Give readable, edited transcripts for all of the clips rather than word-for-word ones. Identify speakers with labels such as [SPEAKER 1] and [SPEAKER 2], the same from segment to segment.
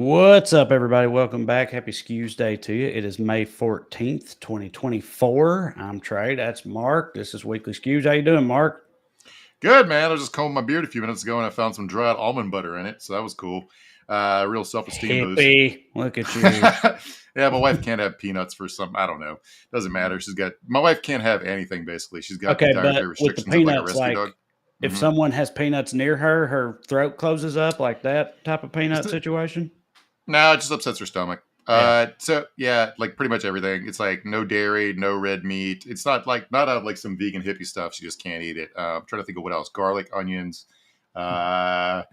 [SPEAKER 1] What's up, everybody? Welcome back. Happy Skews Day to you. It is May 14th, 2024. I'm Trey. That's Mark. This is Weekly Skews. How you doing, Mark?
[SPEAKER 2] Good, man. I was just combing my beard a few minutes ago and I found some dried almond butter in it, so that was cool. Real self-esteem boost.
[SPEAKER 1] Hippie. Look at you.
[SPEAKER 2] Yeah, my wife can't have peanuts for some. I don't know. Doesn't matter. My wife can't have anything. Basically, she's got
[SPEAKER 1] Okay,
[SPEAKER 2] dietary
[SPEAKER 1] but with the
[SPEAKER 2] restrictions of like a
[SPEAKER 1] peanuts,
[SPEAKER 2] rescue
[SPEAKER 1] like
[SPEAKER 2] dog.
[SPEAKER 1] if
[SPEAKER 2] hmm
[SPEAKER 1] someone has peanuts near her, her throat closes up, like that type of
[SPEAKER 2] Just
[SPEAKER 1] peanut situation?
[SPEAKER 2] no, it just upsets her stomach.
[SPEAKER 1] Yeah.
[SPEAKER 2] So yeah, like pretty much everything. It's like no dairy, no red meat. It's not out of like some vegan hippie stuff. She just can't eat it. I'm trying to think of what else. Garlic, onions. Uh,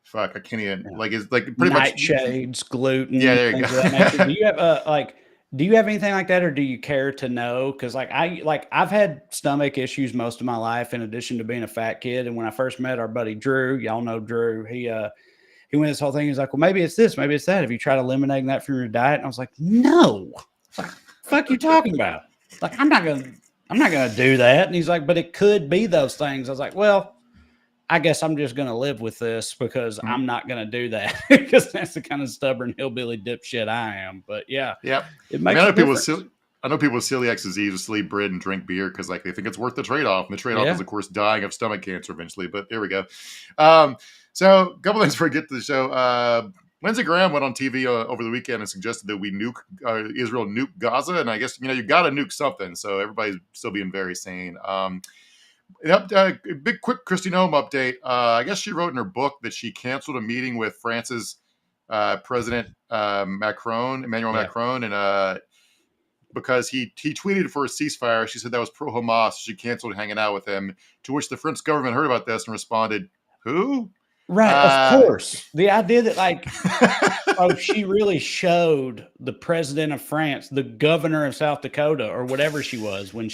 [SPEAKER 2] Fuck, I can't even
[SPEAKER 1] Yeah.
[SPEAKER 2] like it's like pretty much.
[SPEAKER 1] Nightshades,
[SPEAKER 2] Yeah,
[SPEAKER 1] gluten,
[SPEAKER 2] there you
[SPEAKER 1] things of that nature.
[SPEAKER 2] go.
[SPEAKER 1] Do you have do you have anything like that, or do you care to know? Because I've had stomach issues most of my life, in addition to being a fat kid. And when I first met our buddy Drew, y'all know Drew, he went this whole thing. He's like, well, maybe it's this, maybe it's that. Have you tried eliminating that from your diet? And I was like, no. It's like, fuck you talking about? Like, I'm not gonna do that. And he's like, but it could be those things. I was like, well, I guess I'm just going to live with this because
[SPEAKER 2] Mhm.
[SPEAKER 1] I'm not going to do that because that's the kind of stubborn hillbilly dipshit I am. But yeah,
[SPEAKER 2] Yep.
[SPEAKER 1] it
[SPEAKER 2] I mean,
[SPEAKER 1] makes a difference.
[SPEAKER 2] I know people with celiac disease will still eat bread and drink beer because like they think it's worth the trade off. And the trade off is,
[SPEAKER 1] Yeah.
[SPEAKER 2] of course, dying of stomach cancer eventually. But there we go. So a couple things before we get to the show. Lindsey Graham went on TV over the weekend and suggested that we nuke Israel, nuke Gaza, and I guess you got to nuke something. So everybody's still being very sane. Big quick Christy Nome update. I guess she wrote in her book that she canceled a meeting with France's President Emmanuel
[SPEAKER 1] Yeah.
[SPEAKER 2] Macron, and because he tweeted for a ceasefire. She said that was pro Hamas. She canceled hanging out with him. To which the French government heard about this and responded, "Who?"
[SPEAKER 1] Right. Of
[SPEAKER 2] Uh,
[SPEAKER 1] course. The idea that, like, oh, she really showed the president of France, the governor of South Dakota, or whatever she was when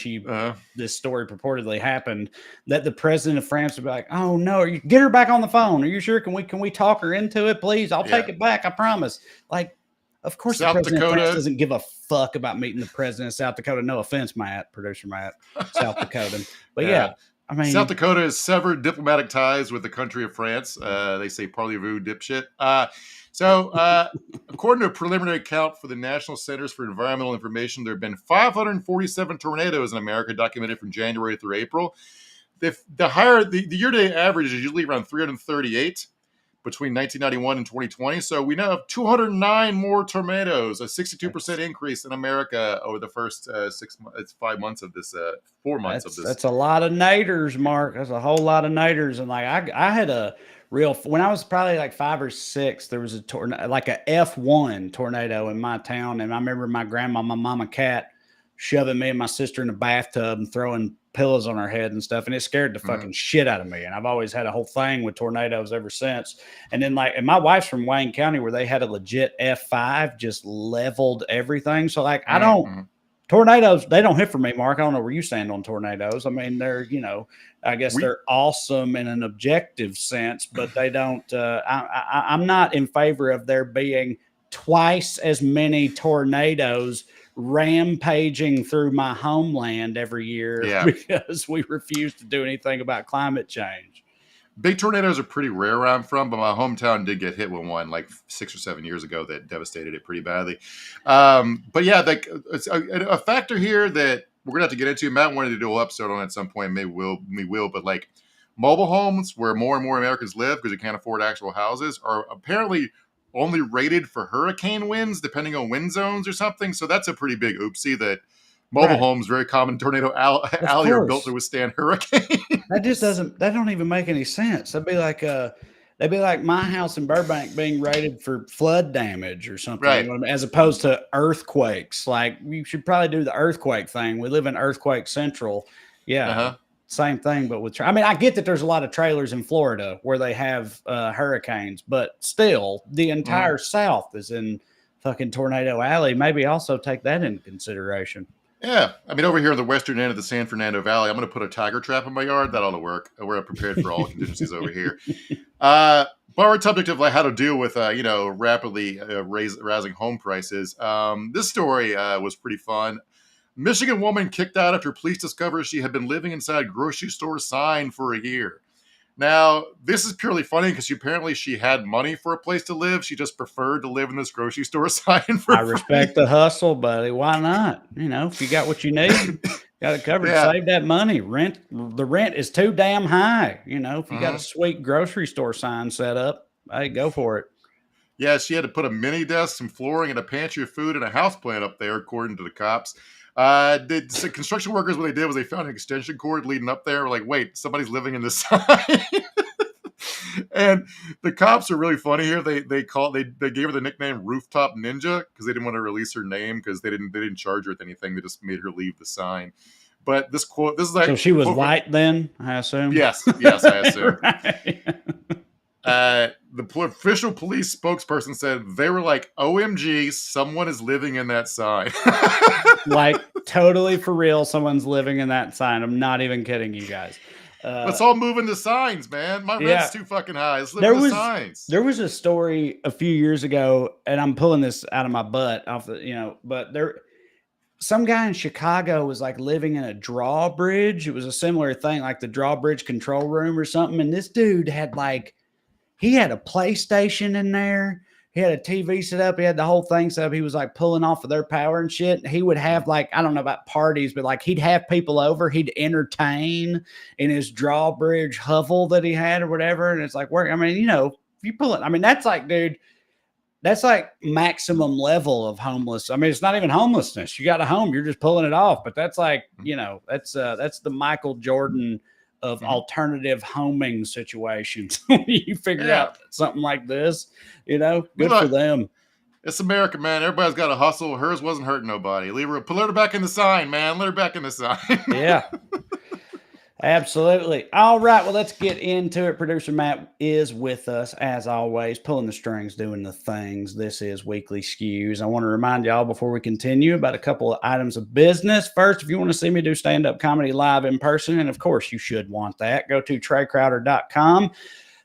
[SPEAKER 1] this story purportedly happened, that the president of France would be like, "Oh no, get her back on the phone. Are you sure? Can we talk her into it, please? I'll take
[SPEAKER 2] yeah,
[SPEAKER 1] it back. I promise." Like, of course, the
[SPEAKER 2] South
[SPEAKER 1] president of France
[SPEAKER 2] Dakota.
[SPEAKER 1] doesn't give a fuck about meeting the president of South Dakota. No offense, Matt, producer Matt, South Dakotan, but yeah,
[SPEAKER 2] Yeah.
[SPEAKER 1] I
[SPEAKER 2] South
[SPEAKER 1] mean,
[SPEAKER 2] Dakota has severed diplomatic ties with the country of France. They say parlez-vous, dipshit. According to a preliminary count for the National Centers for Environmental Information, there have been 547 tornadoes in America documented from January through April. The year-to-date average is usually around 338 between 1991 and 2020. So we now have 209 more tornadoes, a 62% increase in America over the first 5 months of this, 4 months of this.
[SPEAKER 1] that's a lot of naders, Mark. That's a whole lot of naders. And like I had a real when I was probably like 5 or 6, there was a tornado, like a F1 tornado in my town, and I remember my grandma, my mama cat, shoving me and my sister in the bathtub and throwing pillows on our head and stuff, and it scared the fucking shit out of me. And I've always had a whole thing with tornadoes ever since. And then and my wife's from Wayne County, where they had a legit F5, just leveled everything. So like I don't.
[SPEAKER 2] Mm-hmm.
[SPEAKER 1] Tornadoes, they don't hit for me, Mark. I don't know where you stand on tornadoes. I mean, they're, I guess
[SPEAKER 2] We
[SPEAKER 1] they're awesome in an objective sense, but they don't. I'm not in favor of there being twice as many tornadoes rampaging through my homeland every year
[SPEAKER 2] Yeah,
[SPEAKER 1] because we refuse to do anything about climate change.
[SPEAKER 2] big tornadoes are pretty rare where I'm from, but my hometown did get hit with one like 6 or 7 years ago that devastated it pretty badly. But yeah, like it's a factor here that we're gonna have to get into. Matt wanted to do an episode on it at some point. Maybe we will, but like mobile homes where more and more Americans live because you can't afford actual houses are apparently only rated for hurricane winds, depending on wind zones or something. So that's a pretty big oopsie that mobile
[SPEAKER 1] Right.
[SPEAKER 2] homes, very common tornado
[SPEAKER 1] Of
[SPEAKER 2] alley, are built
[SPEAKER 1] course.
[SPEAKER 2] to withstand hurricane.
[SPEAKER 1] That don't even make any sense. That'd be like my house in Burbank being rated for flood damage or something,
[SPEAKER 2] Right.
[SPEAKER 1] as opposed to earthquakes. Like, you should probably do the earthquake thing. We live in earthquake central. Yeah.
[SPEAKER 2] Uh-huh.
[SPEAKER 1] Same thing, but I mean, I get that there's a lot of trailers in Florida where they have hurricanes, but still the entire South is in fucking tornado alley. Maybe also take that into consideration.
[SPEAKER 2] Yeah, I mean, over here in the western end of the San Fernando Valley, I'm going to put a tiger trap in my yard. That ought to work. We're prepared for all contingencies over here. But we're subject of like how to deal with, rapidly rising home prices. This story was pretty fun. Michigan woman kicked out after police discovered she had been living inside grocery store sign for a year. Now, this is purely funny because apparently she had money for a place to live. She just preferred to live in this grocery store sign for
[SPEAKER 1] I respect the hustle, buddy. Why not? If you got what you need, got it covered.
[SPEAKER 2] Yeah.
[SPEAKER 1] Save that money. The rent is too damn high. If you got a sweet grocery store sign set up, hey, go for it.
[SPEAKER 2] Yeah, she had to put a mini desk, some flooring, and a pantry of food and a houseplant up there, according to the cops. The construction workers, what they did was they found an extension cord leading up there. We're like, wait, somebody's living in this sign. And the cops are really funny here. They gave her the nickname Rooftop Ninja because they didn't want to release her name because they didn't charge her with anything. They just made her leave the sign. But this is like,
[SPEAKER 1] so she was white then, I assume.
[SPEAKER 2] Yes, I assume.
[SPEAKER 1] Right.
[SPEAKER 2] The official police spokesperson said they were like, OMG, someone is living in that sign.
[SPEAKER 1] Like, totally for real, someone's living in that sign. I'm not even kidding you guys.
[SPEAKER 2] Let's all move into signs, man. My rent's too fucking high. Let's live in the signs.
[SPEAKER 1] There was a story a few years ago, and I'm pulling this out of my butt but some guy in Chicago was like living in a drawbridge. It was a similar thing, like the drawbridge control room or something. And this dude had he had a PlayStation in there. He had a TV set up. He had the whole thing set up. He was like pulling off of their power and shit. He would have I don't know about parties, but he'd have people over. He'd entertain in his drawbridge hovel that he had or whatever. And it's like work. I mean, if you pull it, I mean, that's like, dude, that's like maximum level of homeless. I mean, it's not even homelessness. You got a home, you're just pulling it off. But that's like, that's the Michael Jordan of alternative homing situations. You figure out something like this, good for them.
[SPEAKER 2] It's America, man. Everybody's got a hustle. Hers wasn't hurting nobody. Put her back in the sign, man. Let her back in the sign.
[SPEAKER 1] Yeah. Absolutely. All right. Well, let's get into it. Producer Matt is with us, as always, pulling the strings, doing the things. This is Weekly Skews. I want to remind y'all before we continue about a couple of items of business. First, if you want to see me do stand-up comedy live in person, and of course you should want that, go to TreyCrowder.com.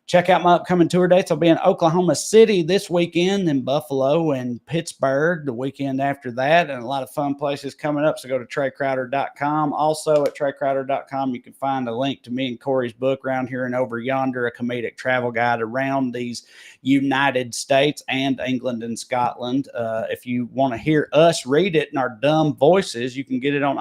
[SPEAKER 1] Check out my upcoming tour dates. I'll be in Oklahoma City this weekend, then Buffalo and Pittsburgh the weekend after that, and a lot of fun places coming up. So go to TreyCrowder.com. Also at TreyCrowder.com, you can find a link to me and Corey's book, Round Here and Over Yonder, a comedic travel guide around these United States and England and Scotland. If you want to hear us read it in our dumb voices, you can get it on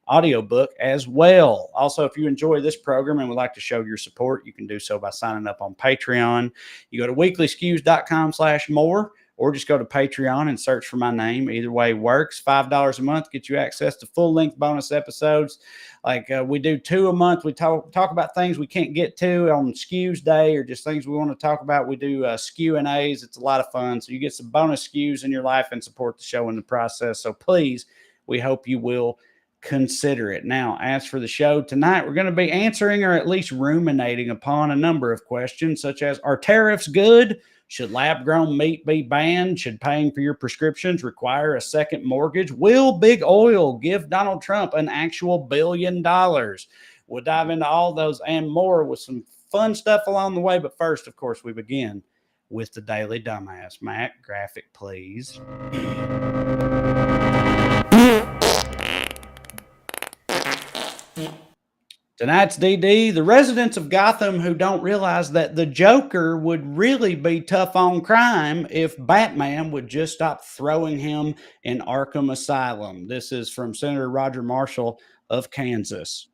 [SPEAKER 1] audiobook as well. Also, if you enjoy this program and would like to show your support, you can do so by signing up on Patreon. You go to weeklyskews.com/more, or just go to Patreon and search for my name. Either way works. $5 a month gets you access to full-length bonus episodes. We do 2 a month. We talk about things we can't get to on Skews Day or just things we want to talk about. We do Q&As. It's a lot of fun. So you get some bonus Skews in your life and support the show in the process. So please, we hope you will consider it. Now, as for the show tonight, we're going to be answering or at least ruminating upon a number of questions, such as, are tariffs good? Should lab-grown meat be banned? Should paying for your prescriptions require a second mortgage? Will big oil give Donald Trump an actual $1 billion? We'll dive into all those and more with some fun stuff along the way. But first, of course, we begin with the Daily Dumbass. Matt, graphic, please. Tonight's DD, the residents of Gotham who don't realize that the Joker would really be tough on crime if Batman would just stop throwing him in Arkham Asylum. This is from Senator Roger Marshall of Kansas.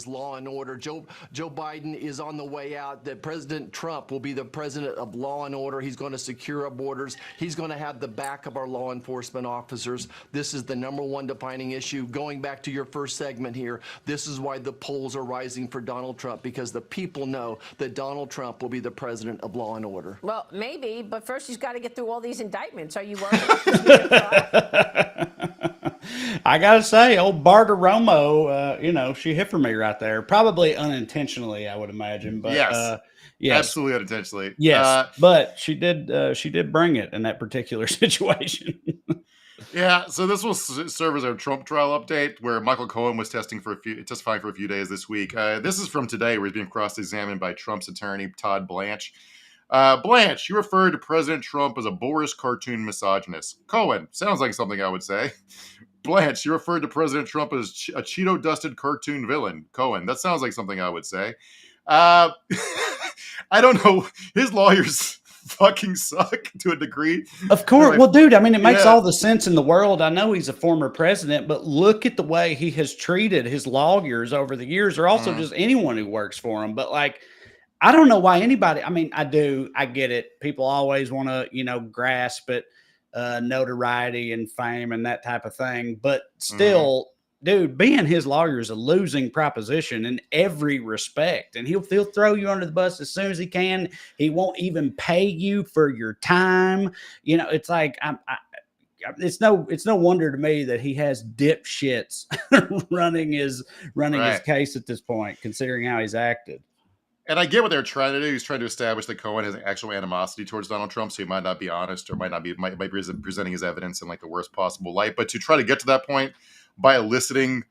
[SPEAKER 3] Law and order. Joe Biden is on the way out. That President Trump will be the president of law and order. He's going to secure our borders. He's going to have the back of our law enforcement officers. This is the number one defining issue. Going back to your first segment here, this is why the polls are rising for Donald Trump, because the people know that Donald Trump will be the president of law and order.
[SPEAKER 4] Well, maybe, but first he's got to get through all these indictments. Are you worried?
[SPEAKER 1] I gotta say, old Bartiromo, she hit for me right there. Probably unintentionally, I would imagine. But
[SPEAKER 2] yes,
[SPEAKER 1] yes,
[SPEAKER 2] absolutely unintentionally.
[SPEAKER 1] Yes, but she did bring it in that particular situation.
[SPEAKER 2] Yeah, so this will serve as our Trump trial update, where Michael Cohen was testifying for a few days this week. This is from today, where he's being cross-examined by Trump's attorney, Todd Blanche. Blanche, you referred to President Trump as a Boris cartoon misogynist. Cohen, sounds like something I would say. Blanche, you referred to President Trump as a Cheeto-dusted cartoon villain. Cohen, that sounds like something I would say. Uh, I don't know. His lawyers fucking suck to a degree.
[SPEAKER 1] Of course.
[SPEAKER 2] Like,
[SPEAKER 1] Well, dude, I mean, it makes
[SPEAKER 2] yeah.
[SPEAKER 1] all the sense in the world. I know he's a former president, but look at the way he has treated his lawyers over the years, or also just anyone who works for him. But like, I don't know why anybody, I mean, I get it. People always want to, grasp at notoriety and fame and that type of thing. But still, dude, being his lawyer is a losing proposition in every respect. And he'll throw you under the bus as soon as he can. He won't even pay you for your time. It's like, it's no wonder to me that he has dipshits running his case at this point, considering how he's acted.
[SPEAKER 2] And I get what they're trying to do. He's trying to establish that Cohen has actual animosity towards Donald Trump, so he might not be honest or might be presenting his evidence in like the worst possible light. But to try to get to that point by eliciting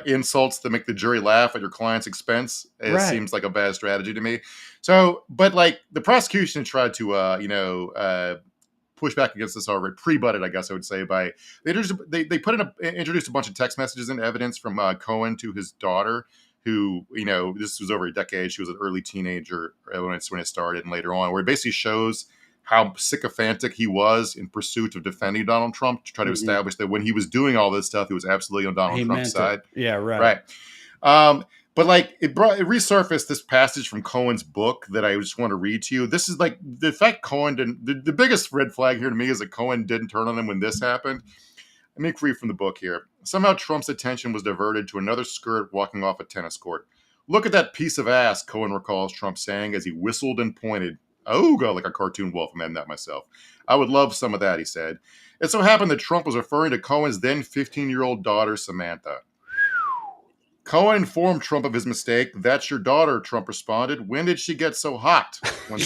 [SPEAKER 2] insults that make the jury laugh at your client's expense, it seems like a bad strategy to me. So, but like the prosecution tried to, push back against this already, pre-butted, I guess I would say, by they introduced a bunch of text messages and evidence from Cohen to his daughter, who, this was over a decade. She was an early teenager when it started, and later on, where it basically shows how sycophantic he was in pursuit of defending Donald Trump, to try to establish that when he was doing all this stuff, he was absolutely on Donald Trump's side.
[SPEAKER 1] Yeah, right.
[SPEAKER 2] But like it resurfaced this passage from Cohen's book that I just want to read to you. This is like the fact Cohen didn't. The biggest red flag here to me is that Cohen didn't turn on him when this happened. Let me read from the book here. Somehow Trump's attention was diverted to another skirt walking off a tennis court. "Look at that piece of ass," Cohen recalls Trump saying as he whistled and pointed. "Oh, God," like a cartoon wolf. I'm that myself. "I would love some of that," he said. It so happened that Trump was referring to Cohen's then 15-year-old daughter, Samantha. Cohen informed Trump of his mistake. "That's your daughter," Trump responded. "When did she get so hot?" When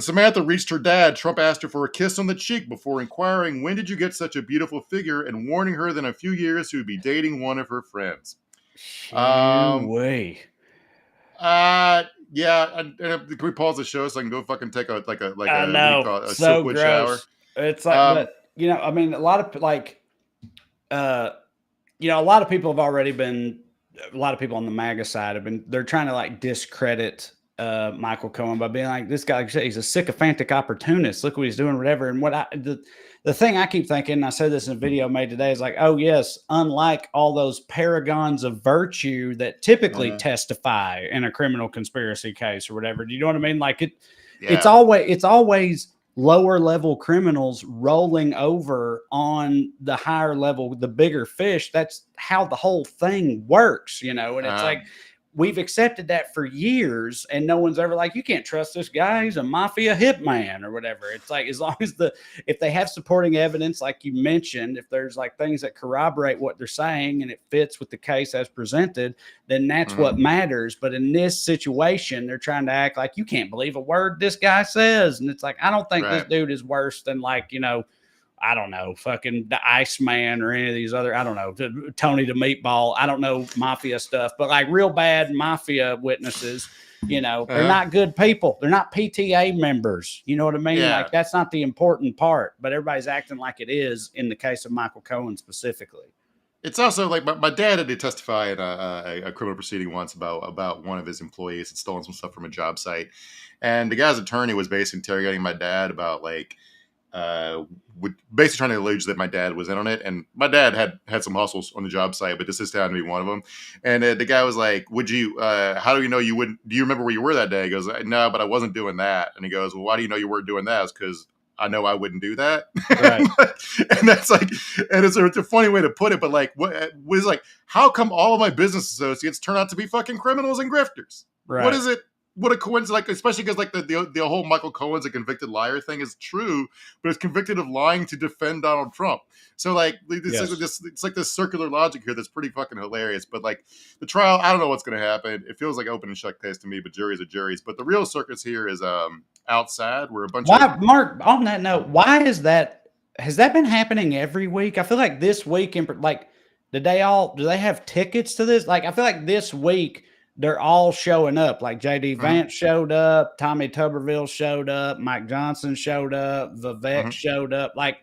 [SPEAKER 2] Samantha reached her dad, Trump asked her for a kiss on the cheek before inquiring, "When did you get such a beautiful figure?" and warning her that in a few years he would be dating one of her friends.
[SPEAKER 1] Way.
[SPEAKER 2] Yeah. And can we pause the show so I can go fucking take a
[SPEAKER 1] so
[SPEAKER 2] Silkwood
[SPEAKER 1] gross.
[SPEAKER 2] shower?
[SPEAKER 1] It's like, I mean, a lot of a lot of people have already been. A lot of people on the MAGA side they're trying to like discredit Michael Cohen by being like, this guy, like you say, he's a sycophantic opportunist. Look what he's doing, whatever. And the thing I keep thinking, and I said this in a video made today, is like, oh yes, unlike all those paragons of virtue that typically testify in a criminal conspiracy case or whatever. Do you know what I mean? Like it's always lower level criminals rolling over on the higher level, the bigger fish. That's how the whole thing works, and it's like, we've accepted that for years, and no one's ever like, you can't trust this guy. He's a mafia hitman or whatever. It's like, as long as if they have supporting evidence, like you mentioned, if there's like things that corroborate what they're saying and it fits with the case as presented, then that's what matters. But in this situation, they're trying to act like you can't believe a word this guy says. And it's like, I don't think this dude is worse than like, I don't know, fucking the Iceman or any of these other, I don't know, Tony the Meatball. I don't know mafia stuff, but like real bad mafia witnesses, they're not good people. They're not PTA members. You know what I mean?
[SPEAKER 2] Yeah.
[SPEAKER 1] Like that's not the important part, but everybody's acting like it is in the case of Michael Cohen specifically.
[SPEAKER 2] It's also like my dad had to testify in a criminal proceeding once about one of his employees had stolen some stuff from a job site. And the guy's attorney was basically interrogating my dad about like, basically trying to allege that my dad was in on it, and my dad had some hustles on the job site, but this is happened to be one of them. And the guy was like, "Would you? How do you know you wouldn't? Do you remember where you were that day?" He goes, "No, but I wasn't doing that." And he goes, "Well, why do you know you weren't doing that?" It's because I know I wouldn't do that. Right. And that's like, and it's a funny way to put it, but like, what was like, how come all of my business associates turn out to be fucking criminals and grifters? Right. What is it? What a coincidence, like, especially because like the whole Michael Cohen's a convicted liar thing is true, but it's convicted of lying to defend Donald Trump. So like it's like this circular logic here that's pretty fucking hilarious. But like the trial, I don't know what's going to happen. It feels like open and shut case to me, but juries are juries. But the real circus here is outside where a bunch of
[SPEAKER 1] Mark, on that note, why is that? Has that been happening every week? I feel like this week do they have tickets to this? Like I feel like this week they're all showing up. Like J.D. Vance showed up, Tommy Tuberville showed up, Mike Johnson showed up, Vivek showed up. Like,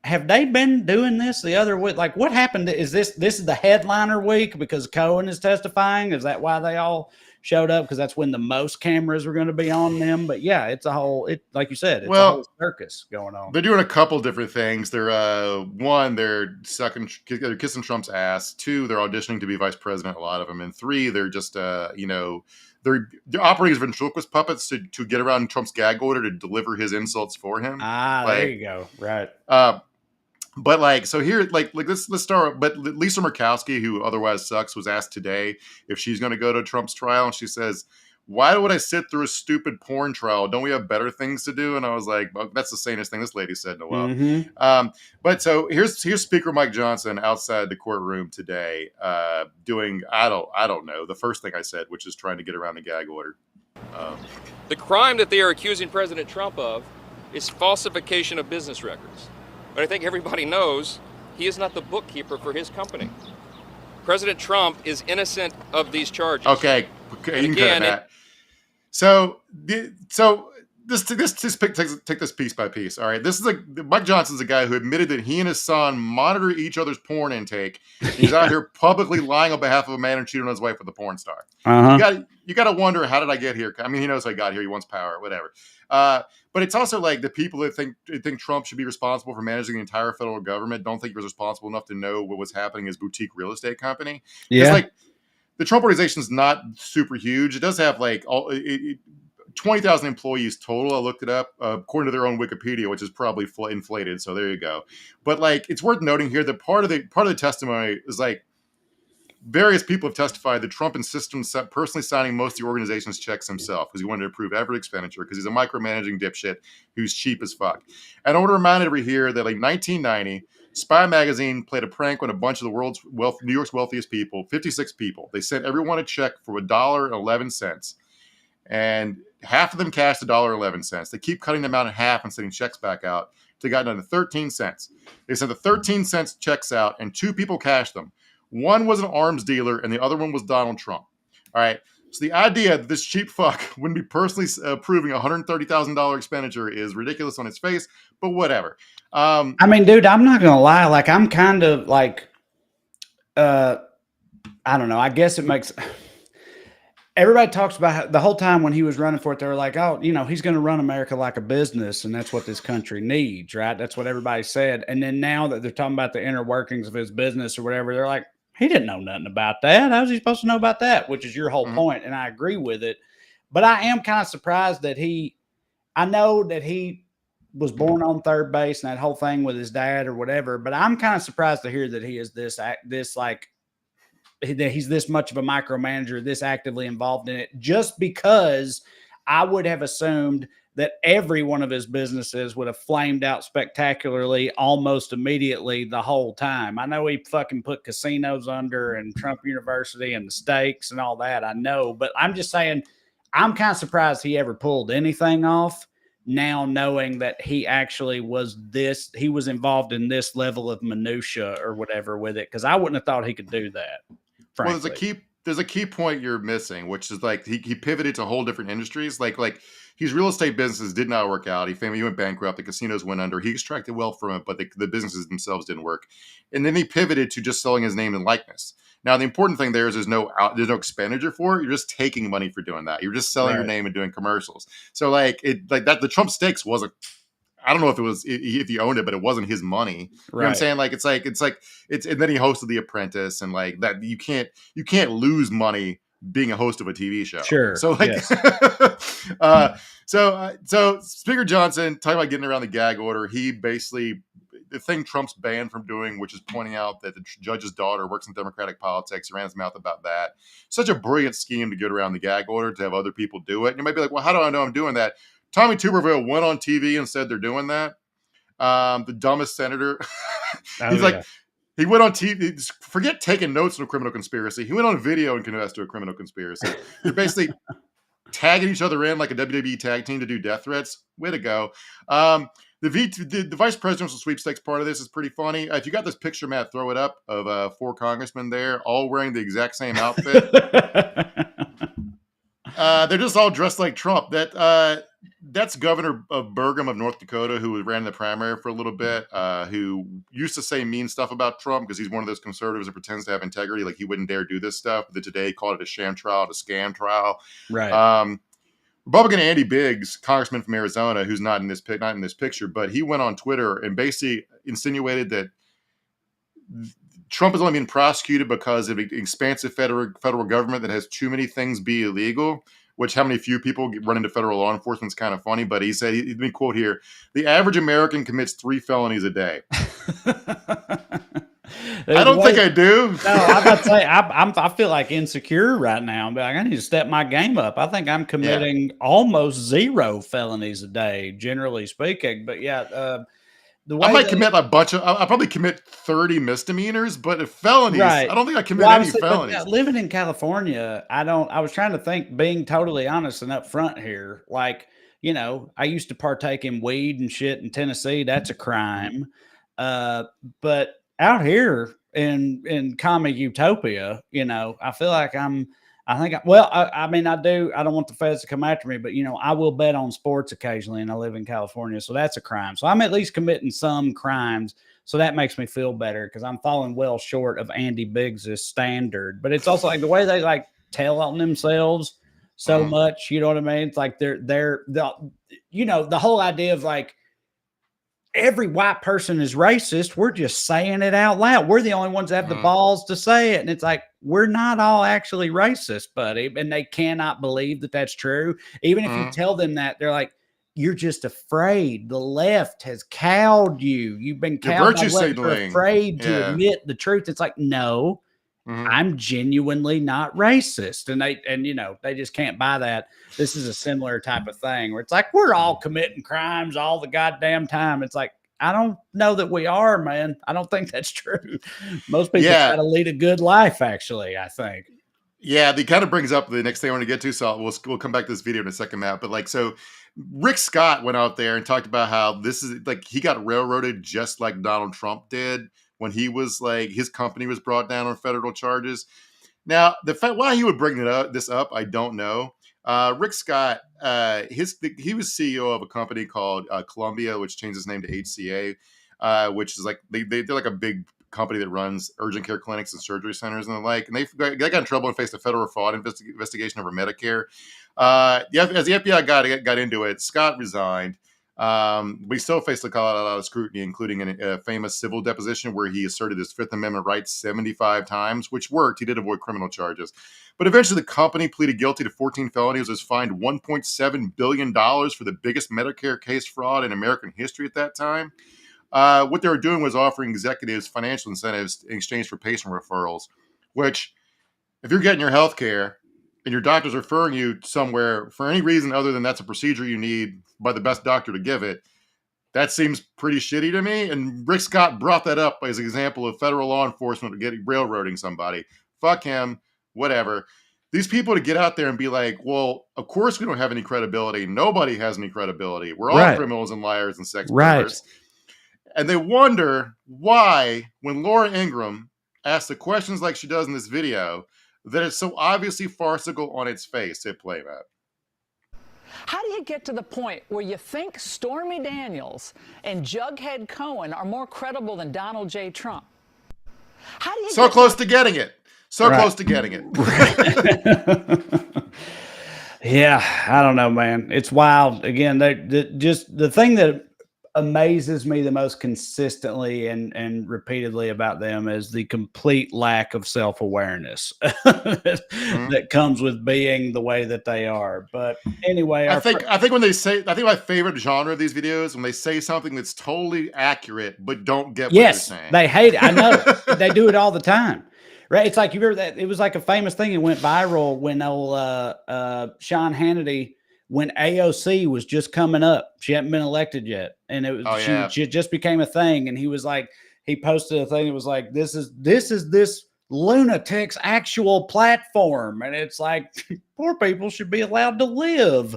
[SPEAKER 1] have they been doing this the other week? Like, what happened? Is this is the headliner week because Cohen is testifying? Is that why they all showed up? Because that's when the most cameras were going to be on them. But yeah, it's a whole. It like you said, it's a whole circus going on.
[SPEAKER 2] They're doing a couple different things. They're one, they're kissing Trump's ass. Two, they're auditioning to be vice president. A lot of them, and three, they're just they're operating as ventriloquist puppets to get around Trump's gag order to deliver his insults for him.
[SPEAKER 1] There you go. Right.
[SPEAKER 2] But like, so here, like let's start. But Lisa Murkowski, who otherwise sucks, was asked today if she's going to go to Trump's trial, and she says, "Why would I sit through a stupid porn trial? Don't we have better things to do?" And I was like, well, "That's the sanest thing this lady said in a while."
[SPEAKER 1] Mm-hmm.
[SPEAKER 2] But so here's Speaker Mike Johnson outside the courtroom today, doing I don't know the first thing I said, which is trying to get around the gag order.
[SPEAKER 5] The crime that they are accusing President Trump of is falsification of business records. But I think everybody knows he is not the bookkeeper for his company. President Trump is innocent of these charges.
[SPEAKER 2] Okay, you can cut that. So take this piece by piece. All right, this is Mike Johnson's a guy who admitted that he and his son monitor each other's porn intake. He's out here publicly lying on behalf of a man who cheated on his wife with a porn star.
[SPEAKER 1] Uh-huh.
[SPEAKER 2] You got to wonder, how did I get here? I mean, he knows how I got here. He wants power, whatever. But it's also like the people that think Trump should be responsible for managing the entire federal government don't think he was responsible enough to know what was happening in his boutique real estate company.
[SPEAKER 1] Yeah.
[SPEAKER 2] It's like the Trump organization is not super huge. It does have like 20,000 employees total. I looked it up according to their own Wikipedia, which is probably inflated. So there you go. But like, it's worth noting here that part of the testimony is like, various people have testified that Trump insists on personally signing most of the organization's checks himself because he wanted to approve every expenditure because he's a micromanaging dipshit who's cheap as fuck. And I want to remind everybody here that like 1990, Spy Magazine played a prank on a bunch of the New York's wealthiest people, 56 people. They sent everyone a check for $1.11, and half of them cashed $1.11. They keep cutting them out in half and sending checks back out. They got down to 13 cents. They sent the 13 cents checks out, and two people cashed them. One was an arms dealer, and the other one was Donald Trump. All right. So the idea that this cheap fuck wouldn't be personally approving a $130,000 expenditure is ridiculous on its face, but whatever.
[SPEAKER 1] I mean, dude, I'm not going to lie. Like, I'm kind of like, I don't know. I guess it makes everybody talks about the whole time when he was running for it. They were like, oh, he's going to run America like a business. And that's what this country needs. Right. That's what everybody said. And then now that they're talking about the inner workings of his business or whatever, they're like, he didn't know nothing about that. How was he supposed to know about that? Which is your whole point. And I agree with it. But I am kind of surprised that I know that he was born on third base and that whole thing with his dad or whatever. But I'm kind of surprised to hear that he is that he's this much of a micromanager, this actively involved in it, just because I would have assumed that every one of his businesses would have flamed out spectacularly almost immediately the whole time. I know he fucking put casinos under and Trump University and the stakes and all that. I know, but I'm just saying, I'm kind of surprised he ever pulled anything off now, knowing that he actually he was involved in this level of minutia or whatever with it. Cause I wouldn't have thought he could do that. Frankly.
[SPEAKER 2] Well, there's a key point you're missing, which is like he pivoted to whole different industries. Like his real estate businesses did not work out. He went bankrupt. The casinos went under. He extracted wealth from it, but the businesses themselves didn't work. And then he pivoted to just selling his name and likeness. Now, the important thing there is there's no expenditure for it. You're just taking money for doing that. You're just selling your name and doing commercials. So the Trump stakes wasn't. I don't know if he owned it, but it wasn't his money. You know what I'm saying? Like, it's and then he hosted The Apprentice and like that. You can't lose money being a host of a TV show.
[SPEAKER 1] Sure.
[SPEAKER 2] So like,
[SPEAKER 1] yes.
[SPEAKER 2] So Speaker Johnson talking about getting around the gag order. He basically, the thing Trump's banned from doing, which is pointing out that the judge's daughter works in Democratic politics. He ran his mouth about that. Such a brilliant scheme to get around the gag order, to have other people do it. And you might be like, well, how do I know I'm doing that? Tommy Tuberville went on TV and said they're doing that. The dumbest senator. He went on TV. Forget taking notes on a criminal conspiracy. He went on video and confessed to a criminal conspiracy. They're basically tagging each other in like a WWE tag team to do death threats. Way to go. The vice presidential sweepstakes part of this is pretty funny. If you got this picture, Matt, throw it up of 4 congressmen there, all wearing the exact same outfit. They're just all dressed like Trump. That that's Governor of Burgum of North Dakota, who ran the primary for a little bit, who used to say mean stuff about Trump because he's one of those conservatives that pretends to have integrity, like he wouldn't dare do this stuff. But today he called it a sham trial, a scam trial.
[SPEAKER 1] Right.
[SPEAKER 2] Republican Andy Biggs, congressman from Arizona, who's not in this picture, but he went on Twitter and basically insinuated that Trump is only being prosecuted because of an expansive federal government that has too many things be illegal. Which how many few people run into federal law enforcement is kind of funny. But he said, let me quote here: "The average American commits 3 felonies a day." I don't think I do.
[SPEAKER 1] No, I'm about to say I feel like insecure right now. But I need to step my game up. I think I'm committing almost 0 felonies a day, generally speaking. But yeah, the way
[SPEAKER 2] I might commit a bunch of. I'll probably commit 30 misdemeanors, but if felonies,
[SPEAKER 1] right.
[SPEAKER 2] I don't think I commit any felonies.
[SPEAKER 1] But living in California, I was trying to think, being totally honest and upfront here, like, you know, I used to partake in weed and shit in Tennessee. That's a crime. But out here in commie utopia, you know, I feel like I mean, I do. I don't want the feds to come after me, but, you know, I will bet on sports occasionally, and I live in California. So that's a crime. So I'm at least committing some crimes. So that makes me feel better because I'm falling well short of Andy Biggs' standard. But it's also like the way they like tell on themselves so much. You know what I mean? It's like you know, the whole idea of like, every white person is racist. We're just saying it out loud. We're the only ones that have the balls to say it. And it's like, we're not all actually racist, buddy. And they cannot believe that that's true. Even if you tell them that, they're like, you're just afraid. The left has cowed you. You've been cowed by left. You're afraid to admit the truth. It's like, no, I'm genuinely not racist. And you know, they just can't buy that. This is a similar type of thing where it's like, we're all committing crimes all the goddamn time. It's like, I don't know that we are, man. I don't think that's true. Most people try to lead a good life, actually, I think.
[SPEAKER 2] Yeah, that kind of brings up the next thing I want to get to. So we'll come back to this video in a second, Matt. But like, so Rick Scott went out there and talked about how this is like, he got railroaded just like Donald Trump did when he was like, his company was brought down on federal charges. Now, the fact why he would bring this up, I don't know. Rick Scott, he was CEO of a company called Columbia, which changed its name to HCA, which is like they're like a big company that runs urgent care clinics and surgery centers and the like. And they got in trouble and faced a federal fraud investigation over Medicare. As the FBI got into it, Scott resigned. But he still faced a lot of scrutiny, including a famous civil deposition where he asserted his Fifth Amendment rights 75 times, which worked. He did avoid criminal charges. But eventually the company pleaded guilty to 14 felonies, was fined $1.7 billion for the biggest Medicare case fraud in American history at that time. What they were doing was offering executives financial incentives in exchange for patient referrals, which if you're getting your health care and your doctor's referring you somewhere for any reason other than that's a procedure you need by the best doctor to give it, that seems pretty shitty to me. And Rick Scott brought that up as an example of federal law enforcement getting railroading somebody. Fuck him, whatever. These people to get out there and be like, well, of course we don't have any credibility. Nobody has any credibility. We're all criminals and liars and sex predators. And they wonder why, when Laura Ingraham asks the questions like she does in this video, that it's so obviously farcical on its face. Hit play, Matt.
[SPEAKER 6] How do you get to the point where you think Stormy Daniels and Jughead Cohen are more credible than Donald J. Trump? How do you
[SPEAKER 2] so close to getting it? So close to getting it.
[SPEAKER 1] Yeah, I don't know, man. It's wild. Again, just the thing that amazes me the most consistently and repeatedly about them is the complete lack of self-awareness that comes with being the way that they are. But anyway,
[SPEAKER 2] I think when they say, I think my favorite genre of these videos, when they say something that's totally accurate but don't get what they're saying.
[SPEAKER 1] They hate it. I know. They do it all the time. Right? It's like, you remember that it was like a famous thing. It went viral when old Sean Hannity, when AOC was just coming up. She hadn't been elected yet. And it was she just became a thing. And he was like, he posted a thing that was like, this is this lunatic's actual platform. And it's like, poor people should be allowed to live.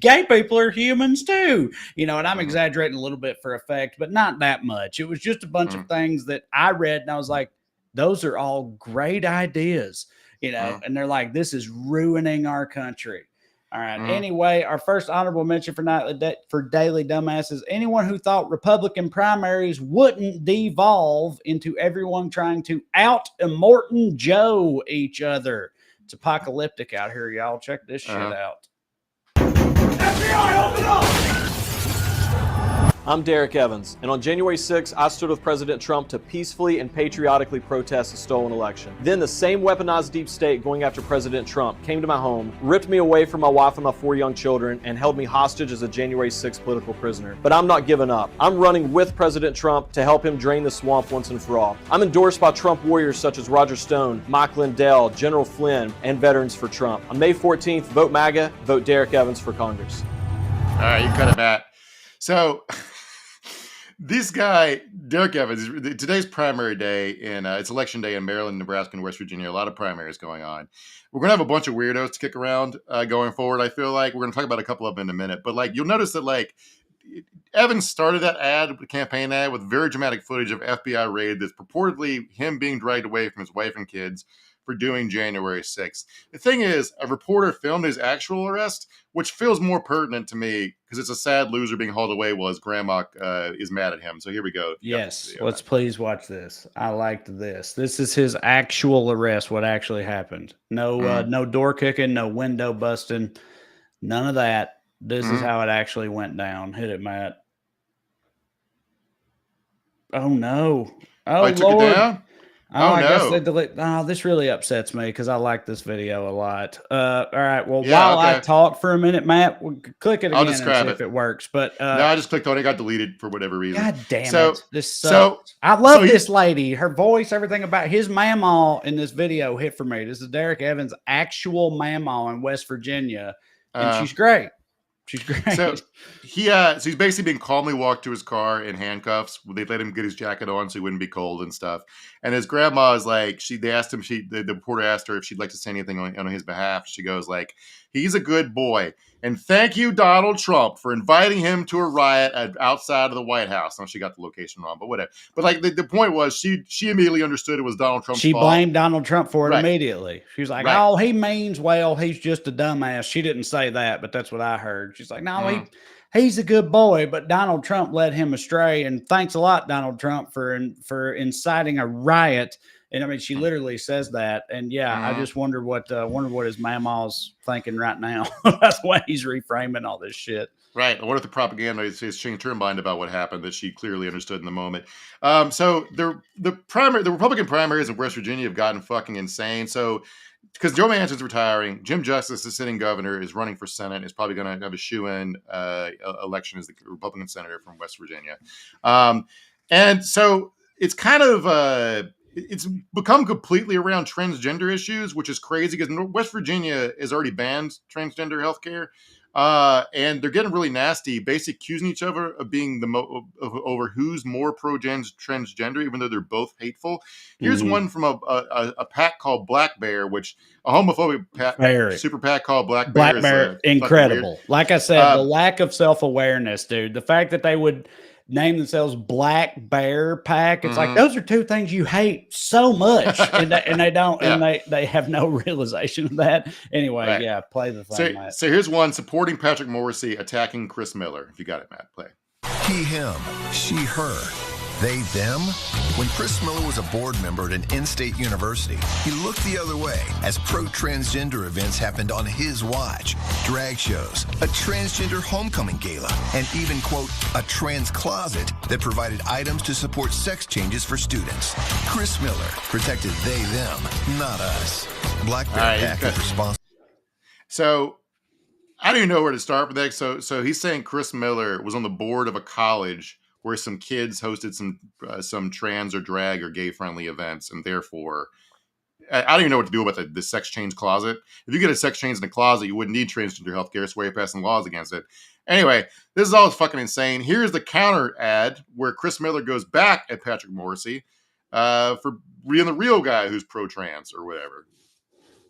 [SPEAKER 1] Gay people are humans too. You know, and I'm exaggerating a little bit for effect, but not that much. It was just a bunch of things that I read and I was like, those are all great ideas, you know, and they're like, this is ruining our country. All right. Anyway, our first honorable mention for Daily Dumbasses. Anyone who thought Republican primaries wouldn't devolve into everyone trying to out-Immortan Joe each other. It's apocalyptic out here, y'all. Check this shit out.
[SPEAKER 7] FBI, open up!
[SPEAKER 8] I'm Derek Evans, and on January 6th, I stood with President Trump to peacefully and patriotically protest a stolen election. Then the same weaponized deep state going after President Trump came to my home, ripped me away from my wife and my 4 young children, and held me hostage as a January 6th political prisoner. But I'm not giving up. I'm running with President Trump to help him drain the swamp once and for all. I'm endorsed by Trump warriors such as Roger Stone, Mike Lindell, General Flynn, and Veterans for Trump. On May 14th, vote MAGA, vote Derek Evans for Congress.
[SPEAKER 2] All right, you cut it, Matt. So this guy, Derek Evans, today's primary day, and it's election day in Maryland, Nebraska, and West Virginia. A lot of primaries going on. We're going to have a bunch of weirdos to kick around going forward, I feel like. We're going to talk about a couple of them in a minute. But, like, you'll notice that, like, Evans started that campaign ad with very dramatic footage of FBI raid that's purportedly him being dragged away from his wife and kids for doing January 6th. The thing is, a reporter filmed his actual arrest, which feels more pertinent to me because it's a sad loser being hauled away while his grandma is mad at him. So here we go.
[SPEAKER 1] Yes, let's please watch this. I liked this. This is his actual arrest, what actually happened. No, no door kicking, no window busting, none of that. This is how it actually went down. Hit it, Matt. Oh, no. Oh,
[SPEAKER 2] I took it down?
[SPEAKER 1] Oh, I guess they delete. Oh, this really upsets me because I like this video a lot. All right. Well, I talk for a minute, Matt, we'll click it again and see if it works. But
[SPEAKER 2] no, I just clicked on it. It got deleted for whatever reason.
[SPEAKER 1] God damn it. This sucks. I love this lady. Her voice, everything about his mamaw in this video hit for me. This is Derek Evans' actual mamaw in West Virginia. And she's great. She's great.
[SPEAKER 2] So he's basically being calmly walked to his car in handcuffs. They let him get his jacket on so he wouldn't be cold and stuff. And his grandma is like, the reporter asked her if she'd like to say anything on his behalf. She goes like, he's a good boy. And thank you, Donald Trump, for inviting him to a riot outside of the White House. Now, she got the location wrong, but whatever. But like the point was, she immediately understood it was Donald Trump's fault.
[SPEAKER 1] She blamed Donald Trump for it immediately. She was like, oh, he means well. He's just a dumbass. She didn't say that, but that's what I heard. She's like, no, he's a good boy, but Donald Trump led him astray. And thanks a lot, Donald Trump, for inciting a riot. And I mean, she literally says that. And I just wonder what his mamaw's thinking right now. That's why he's reframing all this shit.
[SPEAKER 2] Right. What if the propaganda has changed her mind about what happened that she clearly understood in the moment? So the Republican primaries in West Virginia have gotten fucking insane. So because Joe Manchin's retiring, Jim Justice, the sitting governor, is running for Senate. Is probably going to have a shoe-in election as the Republican senator from West Virginia. And so it's kind of it's become completely around transgender issues, which is crazy because West Virginia has already banned transgender healthcare. And they're getting really nasty, basically accusing each other of being over who's more transgender, even though they're both hateful. Here's one from a pack called Black Bear, which a homophobic super PAC called Black Bear.
[SPEAKER 1] Black Bear, incredible. Like I said, the lack of self-awareness, dude. The fact that they would name themselves Black Bear PAC. It's like, those are two things you hate so much. and they don't, and they have no realization of that. Anyway, play the thing, Matt.
[SPEAKER 2] So here's one supporting Patrick Morrissey attacking Chris Miller. If you got it, Matt, play.
[SPEAKER 9] He, him, she, her, they, them. When Chris Miller was a board member at an in-state university, he looked the other way as pro-transgender events happened on his watch. Drag shows, a transgender homecoming gala, and even, quote, a trans closet that provided items to support sex changes for students. Chris Miller protected they, them, not us. Black Bear PAC is responsible.
[SPEAKER 2] So I don't even know where to start with that. So he's saying Chris Miller was on the board of a college where some kids hosted some trans or drag or gay friendly events, and therefore I don't even know what to do about the sex change closet. If you get a sex change in the closet, you wouldn't need transgender healthcare. So why are you passing laws against it? Anyway, this is all fucking insane. Here's the counter ad where Chris Miller goes back at Patrick Morrissey for being the real guy who's pro-trans or whatever.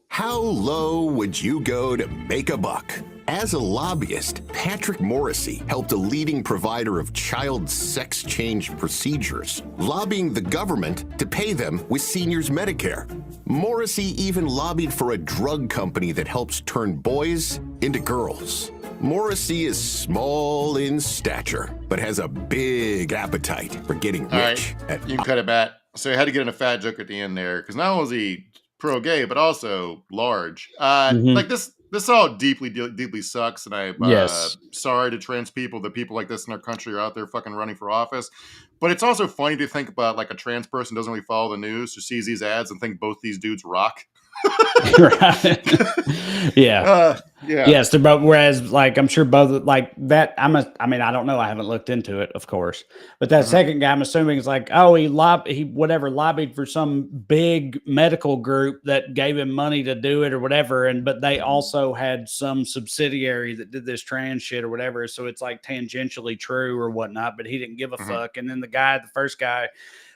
[SPEAKER 10] How low would you go to make a buck? As a lobbyist, Patrick Morrissey helped a leading provider of child sex change procedures, lobbying the government to pay them with seniors' Medicare. Morrissey even lobbied for a drug company that helps turn boys into girls. Morrissey is small in stature, but has a big appetite for getting rich.
[SPEAKER 2] Right. You can cut it back. So he had to get in a fat joke at the end there, because not only is he pro-gay, but also large. Like this all deeply sucks, and I'm sorry to trans people, that people like this in our country are out there fucking running for office. But it's also funny to think about, like, a trans person doesn't really follow the news, who sees these ads and think both these dudes rock.
[SPEAKER 1] Right. Yeah.
[SPEAKER 2] Yeah.
[SPEAKER 1] Yes, they're both. Whereas, like, I'm sure both like that. I mean, I don't know. I haven't looked into it, of course. But that second guy, I'm assuming, is like, oh, he lobbied for some big medical group that gave him money to do it or whatever. But they also had some subsidiary that did this trans shit or whatever. So it's like tangentially true or whatnot. But he didn't give a fuck. And then the first guy,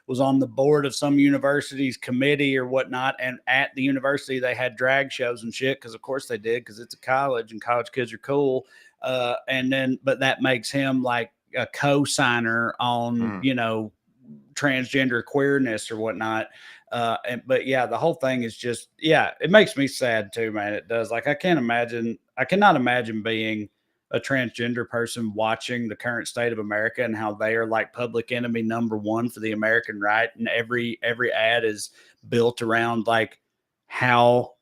[SPEAKER 1] was on the board of some university's committee or whatnot. And at the university, they had drag shows and shit, because of course they did, because it's a college and college kids are cool. But that makes him like a co-signer on, transgender queerness or whatnot. But yeah, the whole thing is just, it makes me sad too, man. It does. Like, I cannot imagine being a transgender person watching the current state of America and how they are like public enemy number one for the American right. And every ad is built around like how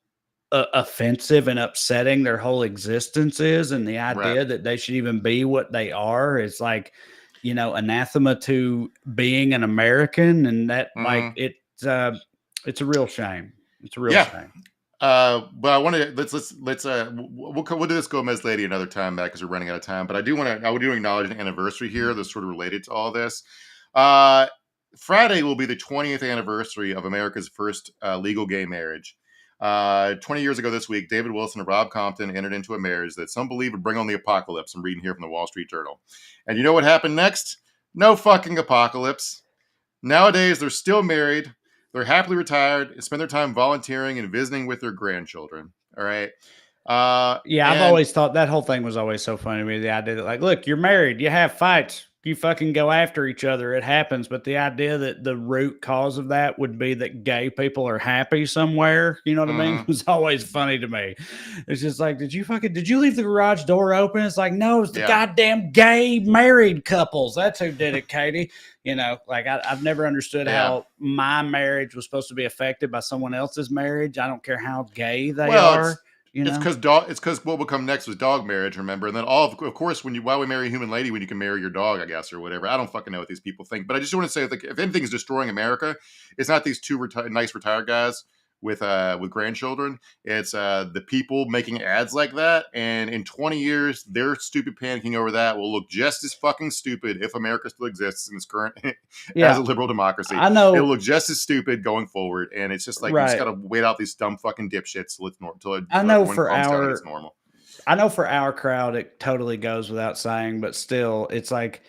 [SPEAKER 1] offensive and upsetting their whole existence is. And the idea that they should even be what they are is like, anathema to being an American. And that like, it's a real shame. It's a real shame.
[SPEAKER 2] But I want to we'll do this Gomez lady another time, Matt, because we're running out of time. But I do acknowledge an anniversary here that's sort of related to all this. Friday will be the 20th anniversary of America's first legal gay marriage. 20 years ago this week, David Wilson and Rob Compton entered into a marriage that some believe would bring on the apocalypse. I'm reading here from the Wall Street Journal. And you know what happened next? No fucking apocalypse. Nowadays, they're still married. They're happily retired and spend their time volunteering and visiting with their grandchildren. All right.
[SPEAKER 1] I've always thought that whole thing was always so funny to me. The idea that, like, look, you're married, you have fights, you fucking go after each other. It happens. But the idea that the root cause of that would be that gay people are happy somewhere, you know what I mean? It was always funny to me. It's just like, did you leave the garage door open? It's like, no, it's the goddamn gay married couples. That's who did it, Katie. Like I've never understood how my marriage was supposed to be affected by someone else's marriage. I don't care how gay they are.
[SPEAKER 2] It's because what will come next was dog marriage, remember? And then of course, why we marry a human lady when you can marry your dog, I guess, or whatever. I don't fucking know what these people think. But I just want to say, like, if anything is destroying America, it's not these two nice retired guys with grandchildren. It's the people making ads like that. And in 20 years, their stupid panicking over that will look just as fucking stupid if America still exists in its current as a liberal democracy.
[SPEAKER 1] I know
[SPEAKER 2] it'll look just as stupid going forward. And it's just like, you just got to wait out these dumb fucking dipshits till it's normal.
[SPEAKER 1] I know for our crowd, it totally goes without saying, but still, it's like